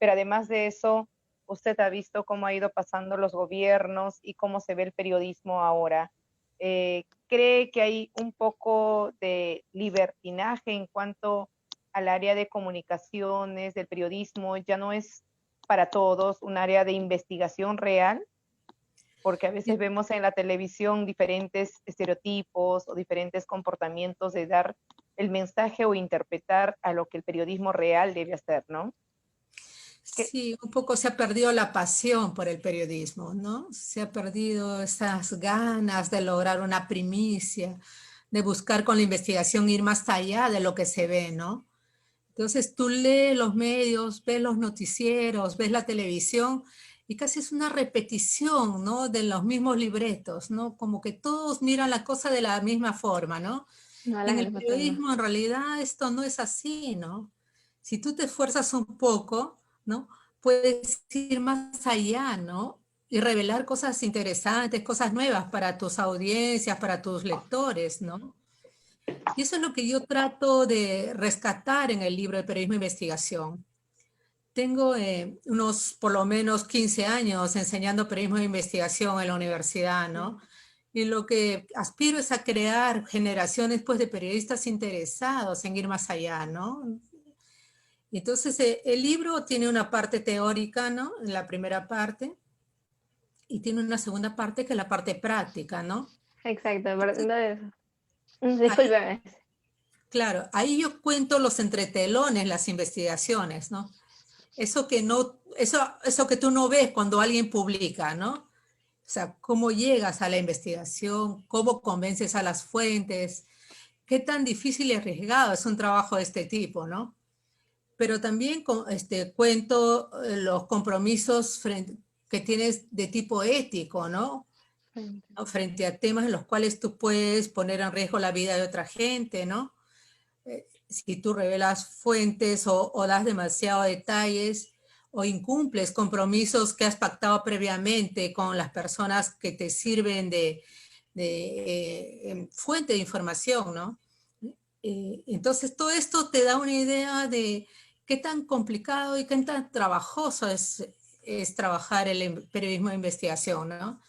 pero además de eso, usted ha visto cómo ha ido pasando los gobiernos y cómo se ve el periodismo ahora. ¿Cree que hay un poco de libertinaje en cuanto al área de comunicaciones, del periodismo? Ya no es para todos un área de investigación real, porque a veces vemos en la televisión diferentes estereotipos o diferentes comportamientos de dar el mensaje o interpretar a lo que el periodismo real debe hacer, ¿no? Sí, un poco se ha perdido la pasión por el periodismo, ¿no? Se ha perdido esas ganas de lograr una primicia, de buscar con la investigación ir más allá de lo que se ve, ¿no? Entonces tú lees los medios, ves los noticieros, ves la televisión y casi es una repetición, ¿no? De los mismos libretos, ¿no? Como que todos miran la cosa de la misma forma, ¿no? En el periodismo en realidad esto no es así, ¿no? Si tú te esfuerzas un poco, ¿no? puedes ir más allá, ¿no? Y revelar cosas interesantes, cosas nuevas para tus audiencias, para tus lectores, ¿no? Y eso es lo que yo trato de rescatar en el libro de periodismo de investigación. Tengo unos por lo menos 15 años enseñando periodismo de investigación en la universidad, ¿no? Y lo que aspiro es a crear generaciones pues, de periodistas interesados en ir más allá, ¿no? Entonces, el libro tiene una parte teórica, ¿no? En la primera parte, y tiene una segunda parte que es la parte práctica, ¿no? Exacto, Ahí, discúlpeme. claro, ahí yo cuento los entretelones, las investigaciones, ¿no? Eso que tú no ves cuando alguien publica, ¿no? O sea, cómo llegas a la investigación, cómo convences a las fuentes, qué tan difícil y arriesgado es un trabajo de este tipo, ¿no? Pero también cuento los compromisos que tienes de tipo ético, ¿no? Frente a temas en los cuales tú puedes poner en riesgo la vida de otra gente, ¿no? Si tú revelas fuentes o das demasiados detalles o incumples compromisos que has pactado previamente con las personas que te sirven de fuente de información, ¿no? Entonces, todo esto te da una idea de qué tan complicado y qué tan trabajoso es trabajar el periodismo de investigación, ¿no?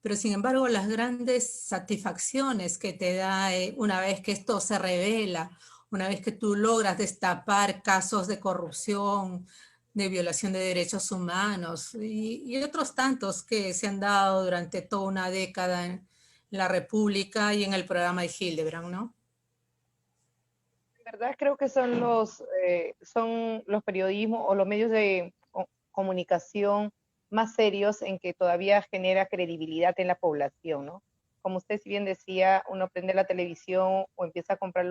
Pero sin embargo, las grandes satisfacciones que te da una vez que esto se revela, una vez que tú logras destapar casos de corrupción, de violación de derechos humanos y otros tantos que se han dado durante toda una década en la República y en el programa de Hildebrand, ¿no? En verdad creo que son los periodismos o los medios de comunicación más serios en que todavía genera credibilidad en la población, ¿no? Como usted si bien decía, uno prende la televisión o empieza a comprar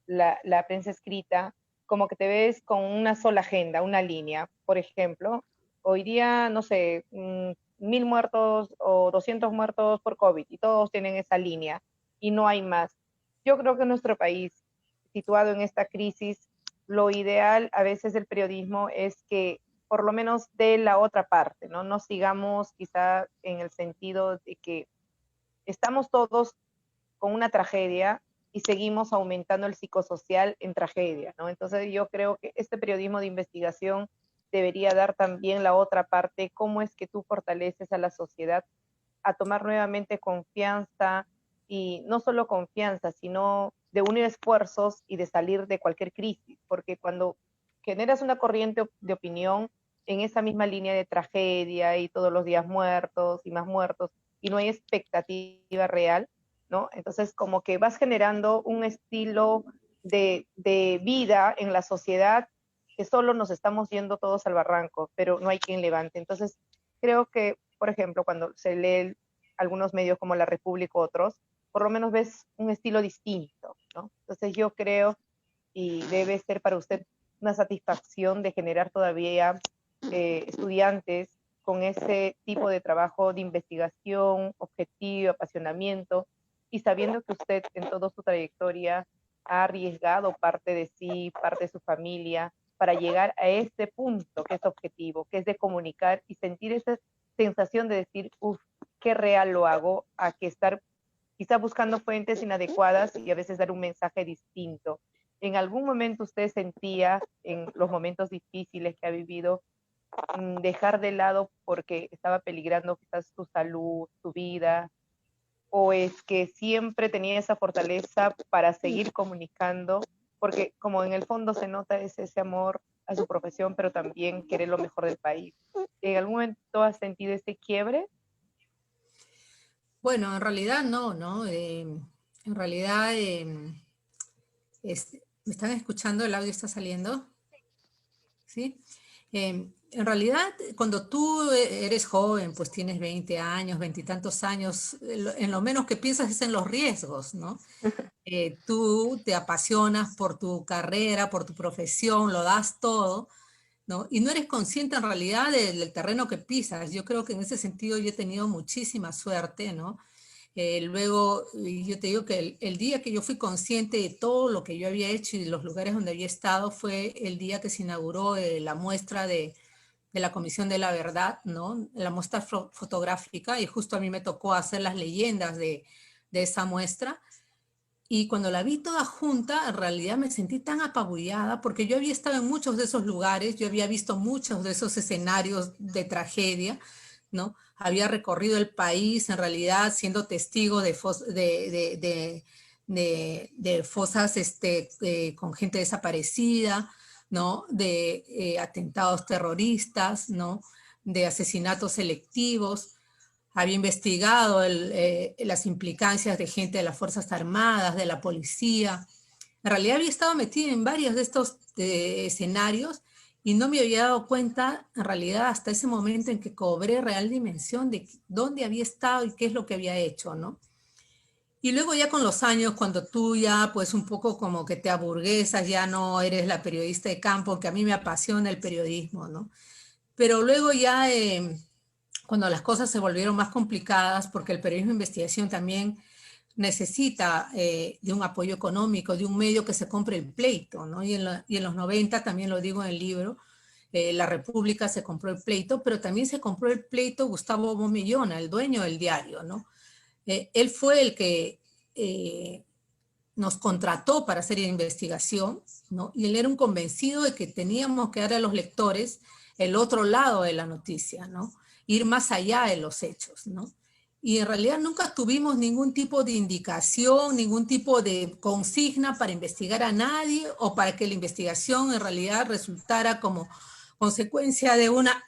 la prensa escrita, como que te ves con una sola agenda, una línea. Por ejemplo, hoy día, no sé, 1000 muertos o 200 muertos por COVID y todos tienen esa línea y no hay más. Yo creo que nuestro país, situado en esta crisis, lo ideal a veces del periodismo es que por lo menos de la otra parte, ¿no? No sigamos quizá en el sentido de que estamos todos con una tragedia y seguimos aumentando el psicosocial en tragedia, ¿no? Entonces yo creo que este periodismo de investigación debería dar también la otra parte, cómo es que tú fortaleces a la sociedad a tomar nuevamente confianza y no solo confianza, sino de unir esfuerzos y de salir de cualquier crisis, porque cuando generas una corriente de opinión en esa misma línea de tragedia y todos los días muertos y más muertos y no hay expectativa real, ¿no? Entonces como que vas generando un estilo de vida en la sociedad que solo nos estamos yendo todos al barranco, pero no hay quien levante. Entonces creo que, por ejemplo, cuando se lee algunos medios como La República u otros, por lo menos ves un estilo distinto, ¿no? Entonces yo creo, y debe ser para usted una satisfacción de generar todavía estudiantes con ese tipo de trabajo de investigación, objetivo, apasionamiento, y sabiendo que usted en toda su trayectoria ha arriesgado parte de sí, parte de su familia, para llegar a este punto que es objetivo, que es de comunicar y sentir esa sensación de decir, uff, qué real lo hago, a que estar quizá buscando fuentes inadecuadas y a veces dar un mensaje distinto. ¿En algún momento usted sentía, en los momentos difíciles que ha vivido, dejar de lado porque estaba peligrando quizás su salud, su vida? ¿O es que siempre tenía esa fortaleza para seguir comunicando? Porque como en el fondo se nota es ese amor a su profesión, pero también querer lo mejor del país. ¿En algún momento has sentido ese quiebre? Bueno, en realidad no, ¿no? En realidad, ¿me están escuchando? ¿El audio está saliendo? ¿Sí? En realidad, cuando tú eres joven, pues tienes 20 años, 20 y tantos años, en lo menos que piensas es en los riesgos, ¿no? Tú te apasionas por tu carrera, por tu profesión, lo das todo, ¿no? Y no eres consciente en realidad del terreno que pisas. Yo creo que en ese sentido yo he tenido muchísima suerte, ¿no? Luego, yo te digo que el día que yo fui consciente de todo lo que yo había hecho y de los lugares donde había estado fue el día que se inauguró la muestra de la Comisión de la Verdad, ¿no? La muestra fotográfica, y justo a mí me tocó hacer las leyendas de esa muestra. Y cuando la vi toda junta, en realidad me sentí tan apabullada, porque yo había estado en muchos de esos lugares, yo había visto muchos de esos escenarios de tragedia, ¿no? Había recorrido el país, en realidad, siendo testigo de fosas con gente desaparecida, ¿no? De atentados terroristas, ¿no? De asesinatos selectivos. Había investigado las implicancias de gente de las Fuerzas Armadas, de la policía. En realidad había estado metida en varios de estos escenarios y no me había dado cuenta, en realidad, hasta ese momento en que cobré real dimensión de dónde había estado y qué es lo que había hecho, ¿no? Y luego ya con los años, cuando tú ya pues un poco como que te aburguesas, ya no eres la periodista de campo, que a mí me apasiona el periodismo, ¿no? Pero luego ya, cuando las cosas se volvieron más complicadas, porque el periodismo de investigación también necesita de un apoyo económico, de un medio que se compre el pleito, ¿no? Y en los 90, también lo digo en el libro, La República se compró el pleito, pero también se compró el pleito Gustavo Bomillona, el dueño del diario, ¿no? Él fue el que nos contrató para hacer investigación, ¿no? Y él era un convencido de que teníamos que dar a los lectores el otro lado de la noticia, ¿no? Ir más allá de los hechos, ¿no? Y en realidad nunca tuvimos ningún tipo de indicación, ningún tipo de consigna para investigar a nadie o para que la investigación en realidad resultara como consecuencia de una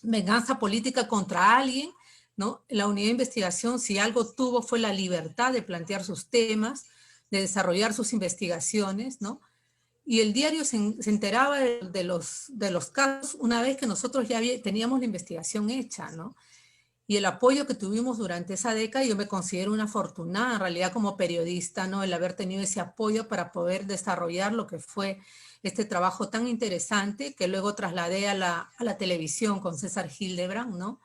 venganza política contra alguien, ¿no? La unidad de investigación, si algo tuvo, fue la libertad de plantear sus temas, de desarrollar sus investigaciones, ¿no? Y el diario se enteraba de los casos una vez que nosotros ya teníamos la investigación hecha, ¿no? Y el apoyo que tuvimos durante esa década, yo me considero una afortunada en realidad como periodista, ¿no? El haber tenido ese apoyo para poder desarrollar lo que fue este trabajo tan interesante que luego trasladé a la televisión con César Hildebrand, ¿no?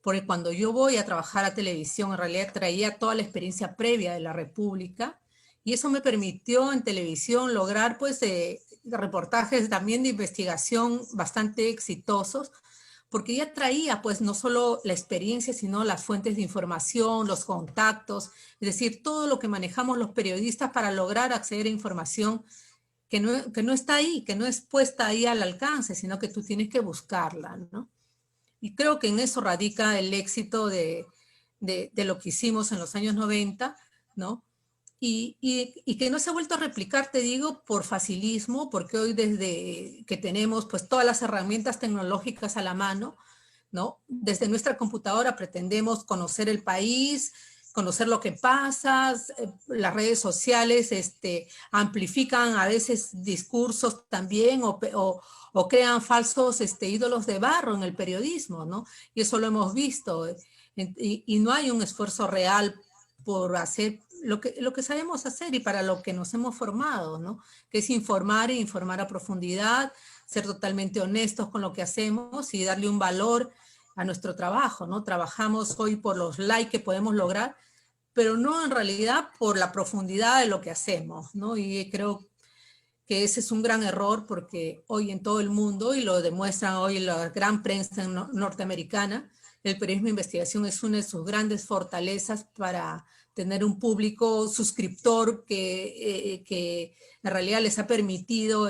Porque cuando yo voy a trabajar a televisión, en realidad traía toda la experiencia previa de la República, y eso me permitió en televisión lograr pues reportajes también de investigación bastante exitosos, porque ya traía pues no solo la experiencia, sino las fuentes de información, los contactos, es decir, todo lo que manejamos los periodistas para lograr acceder a información que no está ahí, que no es puesta ahí al alcance, sino que tú tienes que buscarla, ¿no? Y creo que en eso radica el éxito de lo que hicimos en los años 90, ¿no? Y que no se ha vuelto a replicar, te digo, por facilismo, porque hoy desde que tenemos pues todas las herramientas tecnológicas a la mano, ¿no? Desde nuestra computadora pretendemos conocer el país, conocer lo que pasa, las redes sociales amplifican a veces discursos también o crean falsos ídolos de barro en el periodismo, ¿no? Y eso lo hemos visto. Y no hay un esfuerzo real por hacer lo que sabemos hacer y para lo que nos hemos formado, ¿no? Que es informar e informar a profundidad, ser totalmente honestos con lo que hacemos y darle un valor a nuestro trabajo, ¿no? Trabajamos hoy por los likes que podemos lograr, pero no en realidad por la profundidad de lo que hacemos, ¿no? Y creo que ese es un gran error porque hoy en todo el mundo, y lo demuestran hoy la gran prensa norteamericana, el periodismo de investigación es una de sus grandes fortalezas para tener un público suscriptor que en realidad les ha permitido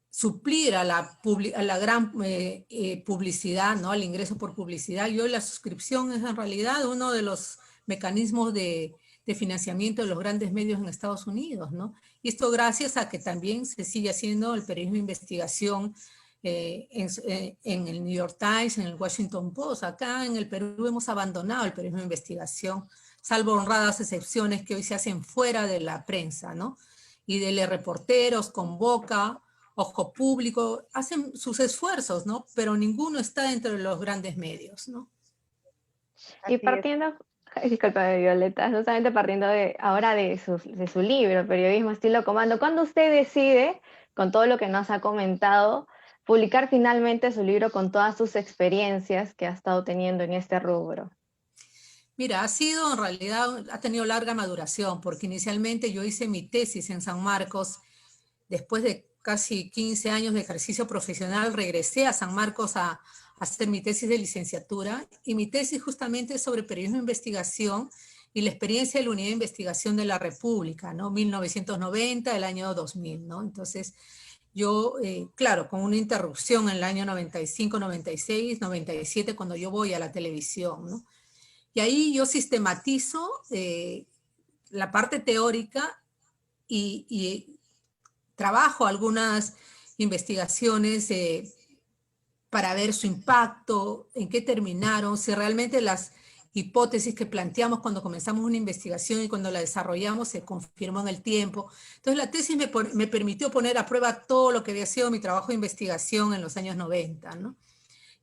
suplir a la gran publicidad, ¿no? Al ingreso por publicidad. Y hoy la suscripción es en realidad uno de los mecanismos de financiamiento de los grandes medios en Estados Unidos, ¿no? Y esto gracias a que también se sigue haciendo el periodismo de investigación en el New York Times, en el Washington Post. Acá en el Perú hemos abandonado el periodismo de investigación, salvo honradas excepciones que hoy se hacen fuera de la prensa, ¿no? Y de reporteros, convoca, ojo público, hacen sus esfuerzos, ¿no? Pero ninguno está dentro de los grandes medios, ¿no? Y partiendo, disculpa Violeta, justamente partiendo ahora de su libro, Periodismo Estilo Comando, ¿cuándo usted decide, con todo lo que nos ha comentado, publicar finalmente su libro con todas sus experiencias que ha estado teniendo en este rubro? Mira, en realidad, ha tenido larga maduración, porque inicialmente yo hice mi tesis en San Marcos después de casi 15 años de ejercicio profesional, regresé a San Marcos a hacer mi tesis de licenciatura, y mi tesis justamente es sobre periodismo de investigación y la experiencia de la Unidad de Investigación de la República, ¿no? 1990, el año 2000, ¿no? Entonces, yo, claro, con una interrupción en el año 95, 96, 97, cuando yo voy a la televisión, ¿no? Y ahí yo sistematizo la parte teórica y trabajo algunas investigaciones para ver su impacto, en qué terminaron, si realmente las hipótesis que planteamos cuando comenzamos una investigación y cuando la desarrollamos se confirmó en el tiempo. Entonces la tesis me permitió poner a prueba todo lo que había sido mi trabajo de investigación en los años 90, ¿no?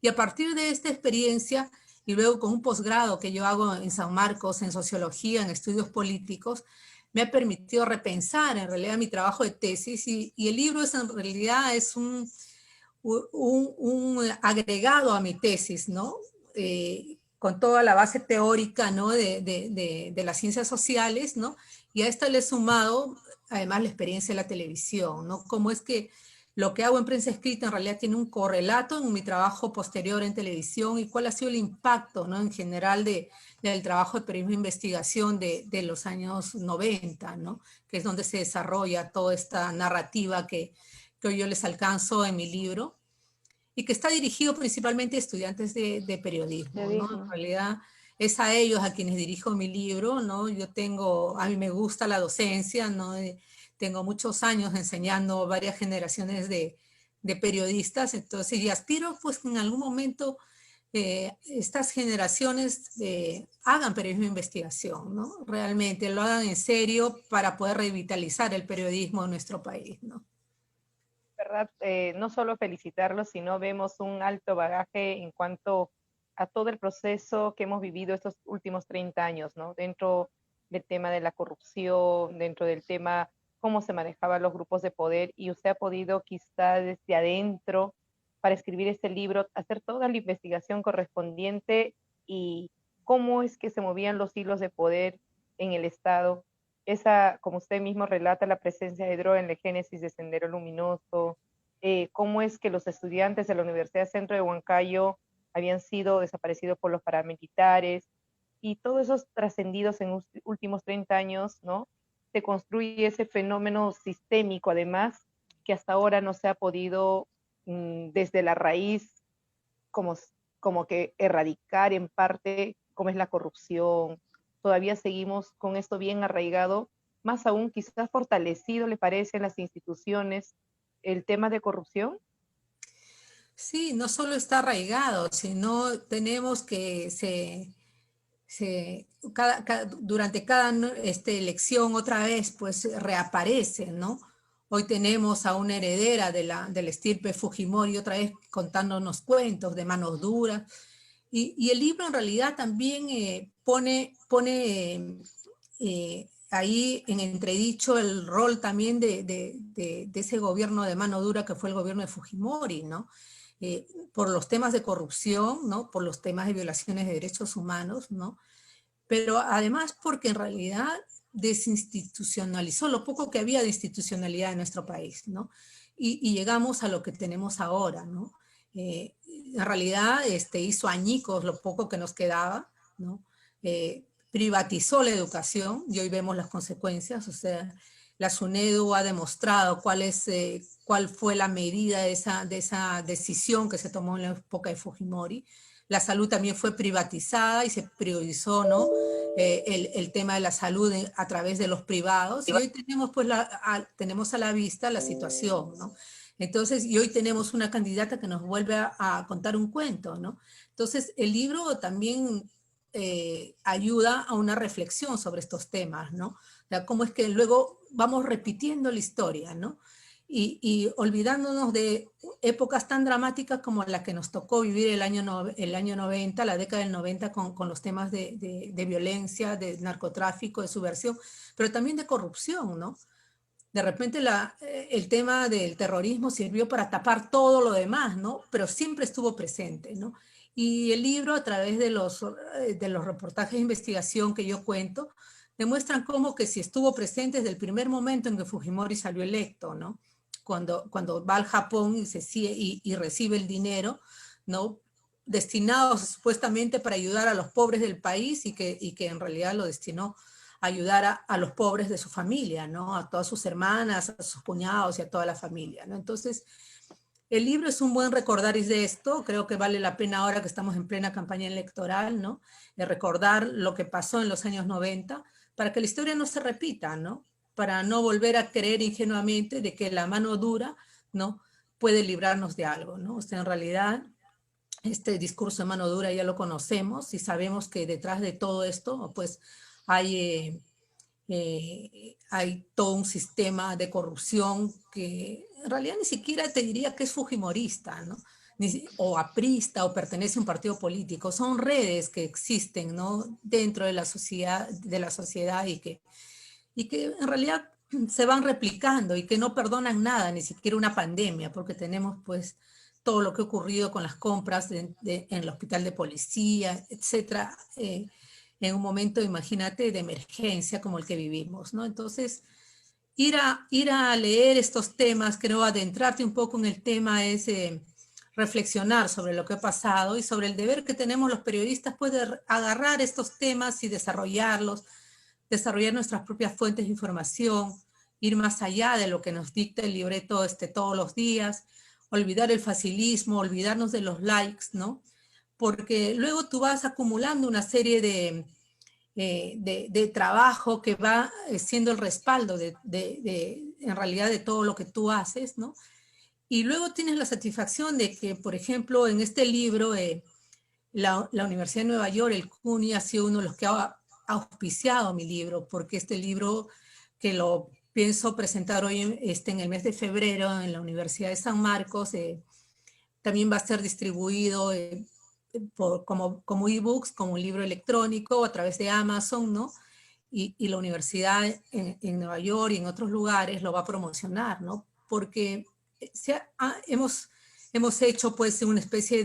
Y a partir de esta experiencia, y luego con un posgrado que yo hago en San Marcos, en sociología, en estudios políticos, me ha permitido repensar en realidad mi trabajo de tesis, y el libro en realidad es un agregado a mi tesis, ¿no? Con toda la base teórica, ¿no? de las ciencias sociales, ¿no? Y a esta le he sumado además la experiencia de la televisión, ¿no? Cómo es que lo que hago en prensa escrita en realidad tiene un correlato en mi trabajo posterior en televisión, y cuál ha sido el impacto, ¿no? En general del trabajo de periodismo de investigación de los años 90, ¿no? Que es donde se desarrolla toda esta narrativa que hoy yo les alcanzo en mi libro, y que está dirigido principalmente a estudiantes de periodismo, ¿no? En realidad es a ellos a quienes dirijo mi libro, ¿no? A mí me gusta la docencia, ¿no? Tengo muchos años enseñando varias generaciones de periodistas, entonces, y aspiro pues que en algún momento estas generaciones hagan periodismo de investigación, ¿no? Realmente lo hagan en serio para poder revitalizar el periodismo en nuestro país, ¿no? ¿Verdad? No solo felicitarlos, sino vemos un alto bagaje en cuanto a todo el proceso que hemos vivido estos últimos 30 años, ¿no? Dentro del tema de la corrupción, dentro del tema cómo se manejaban los grupos de poder, y usted ha podido quizá desde adentro, para escribir este libro, hacer toda la investigación correspondiente y cómo es que se movían los hilos de poder en el Estado. Esa, como usted mismo relata, la presencia de droga en la génesis de Sendero Luminoso, cómo es que los estudiantes de la Universidad Centro de Huancayo habían sido desaparecidos por los paramilitares, y todos esos trascendidos en los últimos 30 años, ¿no? Se construye ese fenómeno sistémico, además, que hasta ahora no se ha podido desde la raíz como que erradicar en parte, como es la corrupción. Todavía seguimos con esto bien arraigado, más aún quizás fortalecido, ¿le parece, en las instituciones el tema de corrupción? Sí, no solo está arraigado, sino tenemos que durante cada elección otra vez pues reaparece, ¿no? Hoy tenemos a una heredera de la estirpe Fujimori otra vez contándonos cuentos de manos duras, y el libro en realidad también pone ahí en entredicho el rol también de ese gobierno de mano dura que fue el gobierno de Fujimori, ¿no? Por los temas de corrupción, ¿no? Por los temas de violaciones de derechos humanos, ¿no? Pero además porque en realidad desinstitucionalizó lo poco que había de institucionalidad en nuestro país, ¿no? Y llegamos a lo que tenemos ahora, ¿no? En realidad hizo añicos lo poco que nos quedaba, ¿no? Privatizó la educación y hoy vemos las consecuencias. O sea, la SUNEDU ha demostrado cuál fue la medida de esa decisión que se tomó en la época de Fujimori. La salud también fue privatizada y se priorizó, ¿no? El tema de la salud a través de los privados, y hoy tenemos, pues, tenemos a la vista la situación, ¿no? Entonces, y hoy tenemos una candidata que nos vuelve a contar un cuento, ¿no? Entonces, el libro también ayuda a una reflexión sobre estos temas, ¿no? O sea, cómo es que luego vamos repitiendo la historia, ¿no? Y olvidándonos de épocas tan dramáticas como la que nos tocó vivir el año 90, la década del 90, con los temas de violencia, de narcotráfico, de subversión, pero también de corrupción, ¿no? De repente el tema del terrorismo sirvió para tapar todo lo demás, ¿no? Pero siempre estuvo presente, ¿no? Y el libro, a través de los reportajes de investigación que yo cuento, demuestran cómo que si estuvo presente desde el primer momento en que Fujimori salió electo, ¿no? cuando va al Japón y recibe el dinero, ¿no? Destinados supuestamente para ayudar a los pobres del país y que en realidad lo destinó a ayudar a los pobres de su familia, ¿no? A todas sus hermanas, a sus cuñados y a toda la familia, ¿no? Entonces, el libro es un buen recordaris de esto, creo que vale la pena ahora que estamos en plena campaña electoral, ¿no? De recordar lo que pasó en los años 90 para que la historia no se repita, ¿no? Para no volver a creer ingenuamente de que la mano dura, ¿no? Puede librarnos de algo, ¿no? O sea, en realidad, este discurso de mano dura ya lo conocemos y sabemos que detrás de todo esto, pues, hay todo un sistema de corrupción que en realidad ni siquiera te diría que es fujimorista, ¿no? O aprista o pertenece a un partido político. Son redes que existen, ¿no? Dentro de la sociedad y que en realidad se van replicando y que no perdonan nada, ni siquiera una pandemia, porque tenemos pues todo lo que ha ocurrido con las compras en el hospital de policía, etcétera, en un momento, imagínate, de emergencia como el que vivimos, ¿no? Entonces, ir a leer estos temas, creo, adentrarte un poco en el tema es reflexionar sobre lo que ha pasado y sobre el deber que tenemos los periodistas, pues, de agarrar estos temas y desarrollarlos, desarrollar nuestras propias fuentes de información, ir más allá de lo que nos dicta el libreto todos los días, olvidar el facilismo, olvidarnos de los likes, ¿no? Porque luego tú vas acumulando una serie de trabajo que va siendo el respaldo en realidad de todo lo que tú haces, ¿no? Y luego tienes la satisfacción de que, por ejemplo, en este libro, la Universidad de Nueva York, el CUNY, ha sido uno de los que ha auspiciado mi libro, porque este libro que lo pienso presentar hoy en el mes de febrero en la Universidad de San Marcos, también va a ser distribuido como ebooks, como un libro electrónico a través de Amazon, ¿no? Y la universidad en Nueva York y en otros lugares lo va a promocionar, ¿no? Porque hemos hecho pues una especie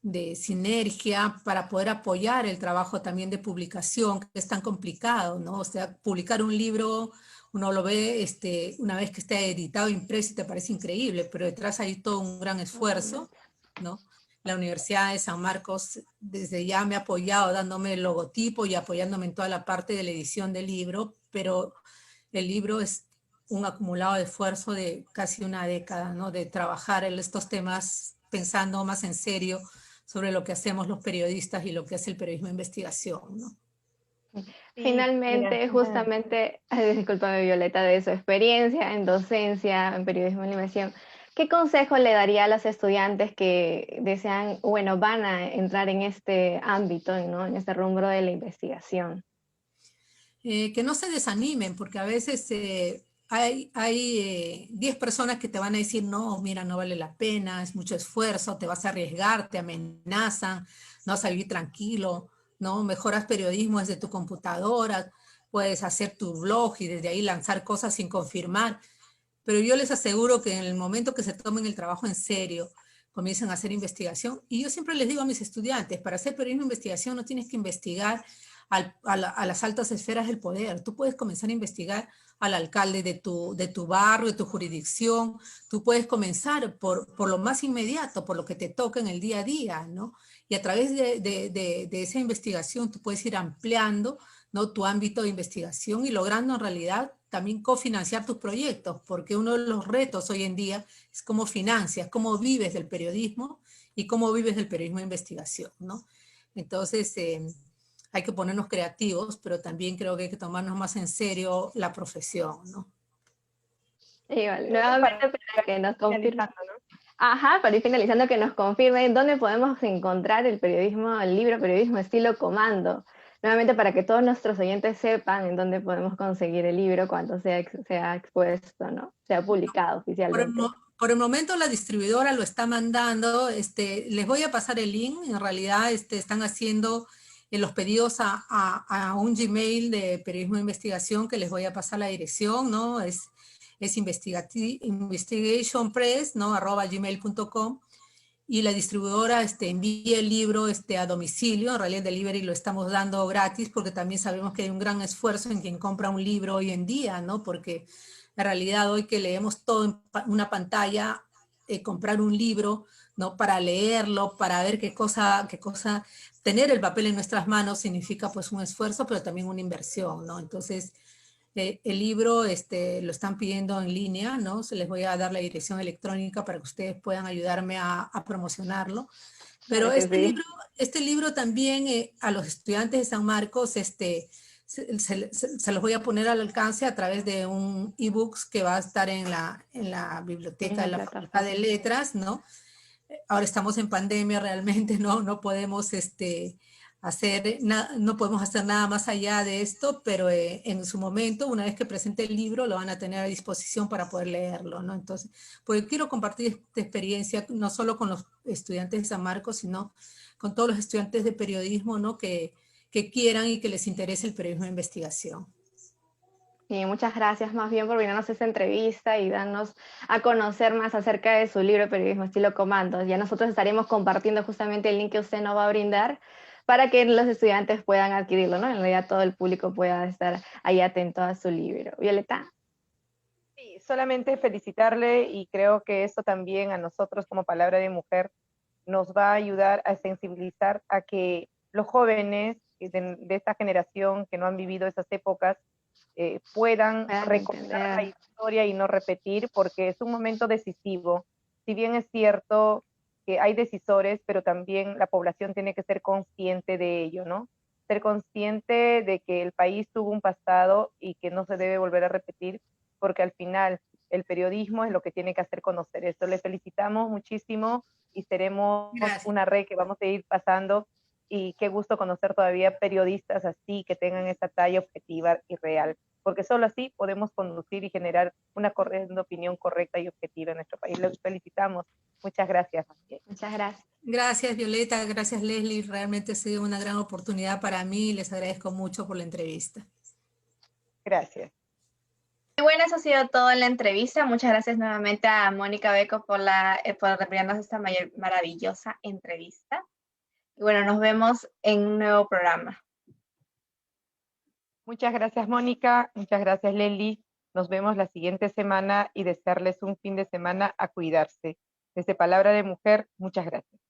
de sinergia para poder apoyar el trabajo también de publicación, que es tan complicado, ¿no? O sea, publicar un libro, uno lo ve una vez que está editado, impreso, y te parece increíble, pero detrás hay todo un gran esfuerzo, ¿no? La Universidad de San Marcos desde ya me ha apoyado dándome el logotipo y apoyándome en toda la parte de la edición del libro, pero el libro es un acumulado de esfuerzo de casi una década, ¿no? De trabajar en estos temas pensando más en serio sobre lo que hacemos los periodistas y lo que hace el periodismo de investigación, ¿no? Finalmente, justamente, discúlpame Violeta, de su experiencia en docencia, en periodismo de animación, ¿qué consejo le daría a los estudiantes que desean, bueno, van a entrar en este ámbito, ¿no? En este rubro de la investigación? Que no se desanimen, porque a veces hay 10 personas que te van a decir, no, mira, no vale la pena, es mucho esfuerzo, te vas a arriesgar, te amenazan, no vas a vivir tranquilo, ¿no? Mejoras periodismo desde tu computadora, puedes hacer tu blog y desde ahí lanzar cosas sin confirmar. Pero yo les aseguro que en el momento que se tomen el trabajo en serio, comiencen a hacer investigación. Y yo siempre les digo a mis estudiantes, para hacer periodismo de investigación no tienes que investigar a las altas esferas del poder. Tú puedes comenzar a investigar al alcalde de tu barrio, de tu jurisdicción. Tú puedes comenzar por lo más inmediato, por lo que te toca en el día a día, ¿no? Y a través de esa investigación tú puedes ir ampliando, ¿no? Tu ámbito de investigación y logrando en realidad también cofinanciar tus proyectos, porque uno de los retos hoy en día es cómo financias, cómo vives del periodismo y cómo vives del periodismo de investigación, ¿no? Entonces, hay que ponernos creativos, pero también creo que hay que tomarnos más en serio la profesión, ¿no? Y vale, nuevamente para que nos confirme, ¿no? Ajá, para ir finalizando, que nos confirme dónde podemos encontrar el periodismo, el libro Periodismo Estilo Comando. Nuevamente para que todos nuestros oyentes sepan en dónde podemos conseguir el libro cuando sea expuesto, ¿no? Sea publicado oficialmente. Por el momento la distribuidora lo está mandando, les voy a pasar el link, en realidad están haciendo los pedidos a un Gmail de periodismo de investigación que les voy a pasar la dirección, ¿no? Es investigationpress, ¿no? @gmail.com, y la distribuidora envía el libro a domicilio. En realidad el delivery lo estamos dando gratis porque también sabemos que hay un gran esfuerzo en quien compra un libro hoy en día, ¿no? Porque La realidad hoy que leemos todo en una pantalla, comprar un libro, ¿no? Para leerlo, para ver qué cosa, tener el papel en nuestras manos significa pues un esfuerzo, pero también una inversión, ¿no? Entonces, el libro lo están pidiendo en línea, ¿no? Se les voy a dar la dirección electrónica para que ustedes puedan ayudarme a promocionarlo. Pero este libro también a los estudiantes de San Marcos, se los voy a poner al alcance a través de un ebook que va a estar en la biblioteca de la Facultad de Letras, ¿no? Ahora estamos en pandemia, realmente no podemos no podemos hacer nada más allá de esto, pero en su momento, una vez que presente el libro, lo van a tener a disposición para poder leerlo, ¿no? Entonces, pues quiero compartir esta experiencia no solo con los estudiantes de San Marcos, sino con todos los estudiantes de periodismo, ¿no? Que quieran y que les interese el periodismo de investigación. Y muchas gracias más bien por brindarnos esta entrevista y darnos a conocer más acerca de su libro de periodismo estilo Comandos. Ya nosotros estaremos compartiendo justamente el link que usted nos va a brindar para que los estudiantes puedan adquirirlo, ¿no? En realidad todo el público pueda estar ahí atento a su libro. Violeta. Sí, solamente felicitarle y creo que eso también a nosotros como Palabra de Mujer nos va a ayudar a sensibilizar a que los jóvenes de esta generación que no han vivido esas épocas puedan recordar la historia y no repetir, porque es un momento decisivo. Si bien es cierto que hay decisores, pero también la población tiene que ser consciente de ello, ¿no? Ser consciente de que el país tuvo un pasado y que no se debe volver a repetir, porque al final el periodismo es lo que tiene que hacer conocer esto. Le felicitamos muchísimo y seremos una red que vamos a ir pasando, y qué gusto conocer todavía periodistas así, que tengan esta talla objetiva y real, porque solo así podemos conducir y generar una opinión correcta y objetiva en nuestro país. Les felicitamos. Muchas gracias. Muchas gracias. Gracias, Violeta. Gracias, Leslie. Realmente ha sido una gran oportunidad para mí y les agradezco mucho por la entrevista. Gracias. Y bueno, eso ha sido todo en la entrevista. Muchas gracias nuevamente a Mónica Beco por brindarnos esta maravillosa entrevista. Y bueno, nos vemos en un nuevo programa. Muchas gracias, Mónica. Muchas gracias, Leslie. Nos vemos la siguiente semana y desearles un fin de semana a cuidarse. Desde Palabra de Mujer, muchas gracias.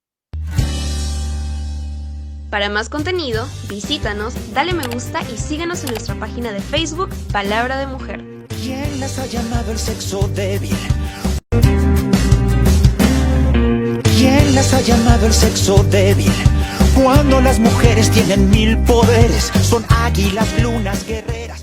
Para más contenido, visítanos, dale me gusta y síguenos en nuestra página de Facebook, Palabra de Mujer. ¿Quién las ha llamado el sexo débil? ¿Quién las ha llamado el sexo débil? Cuando las mujeres tienen 1000 poderes, son águilas, lunas, guerreras.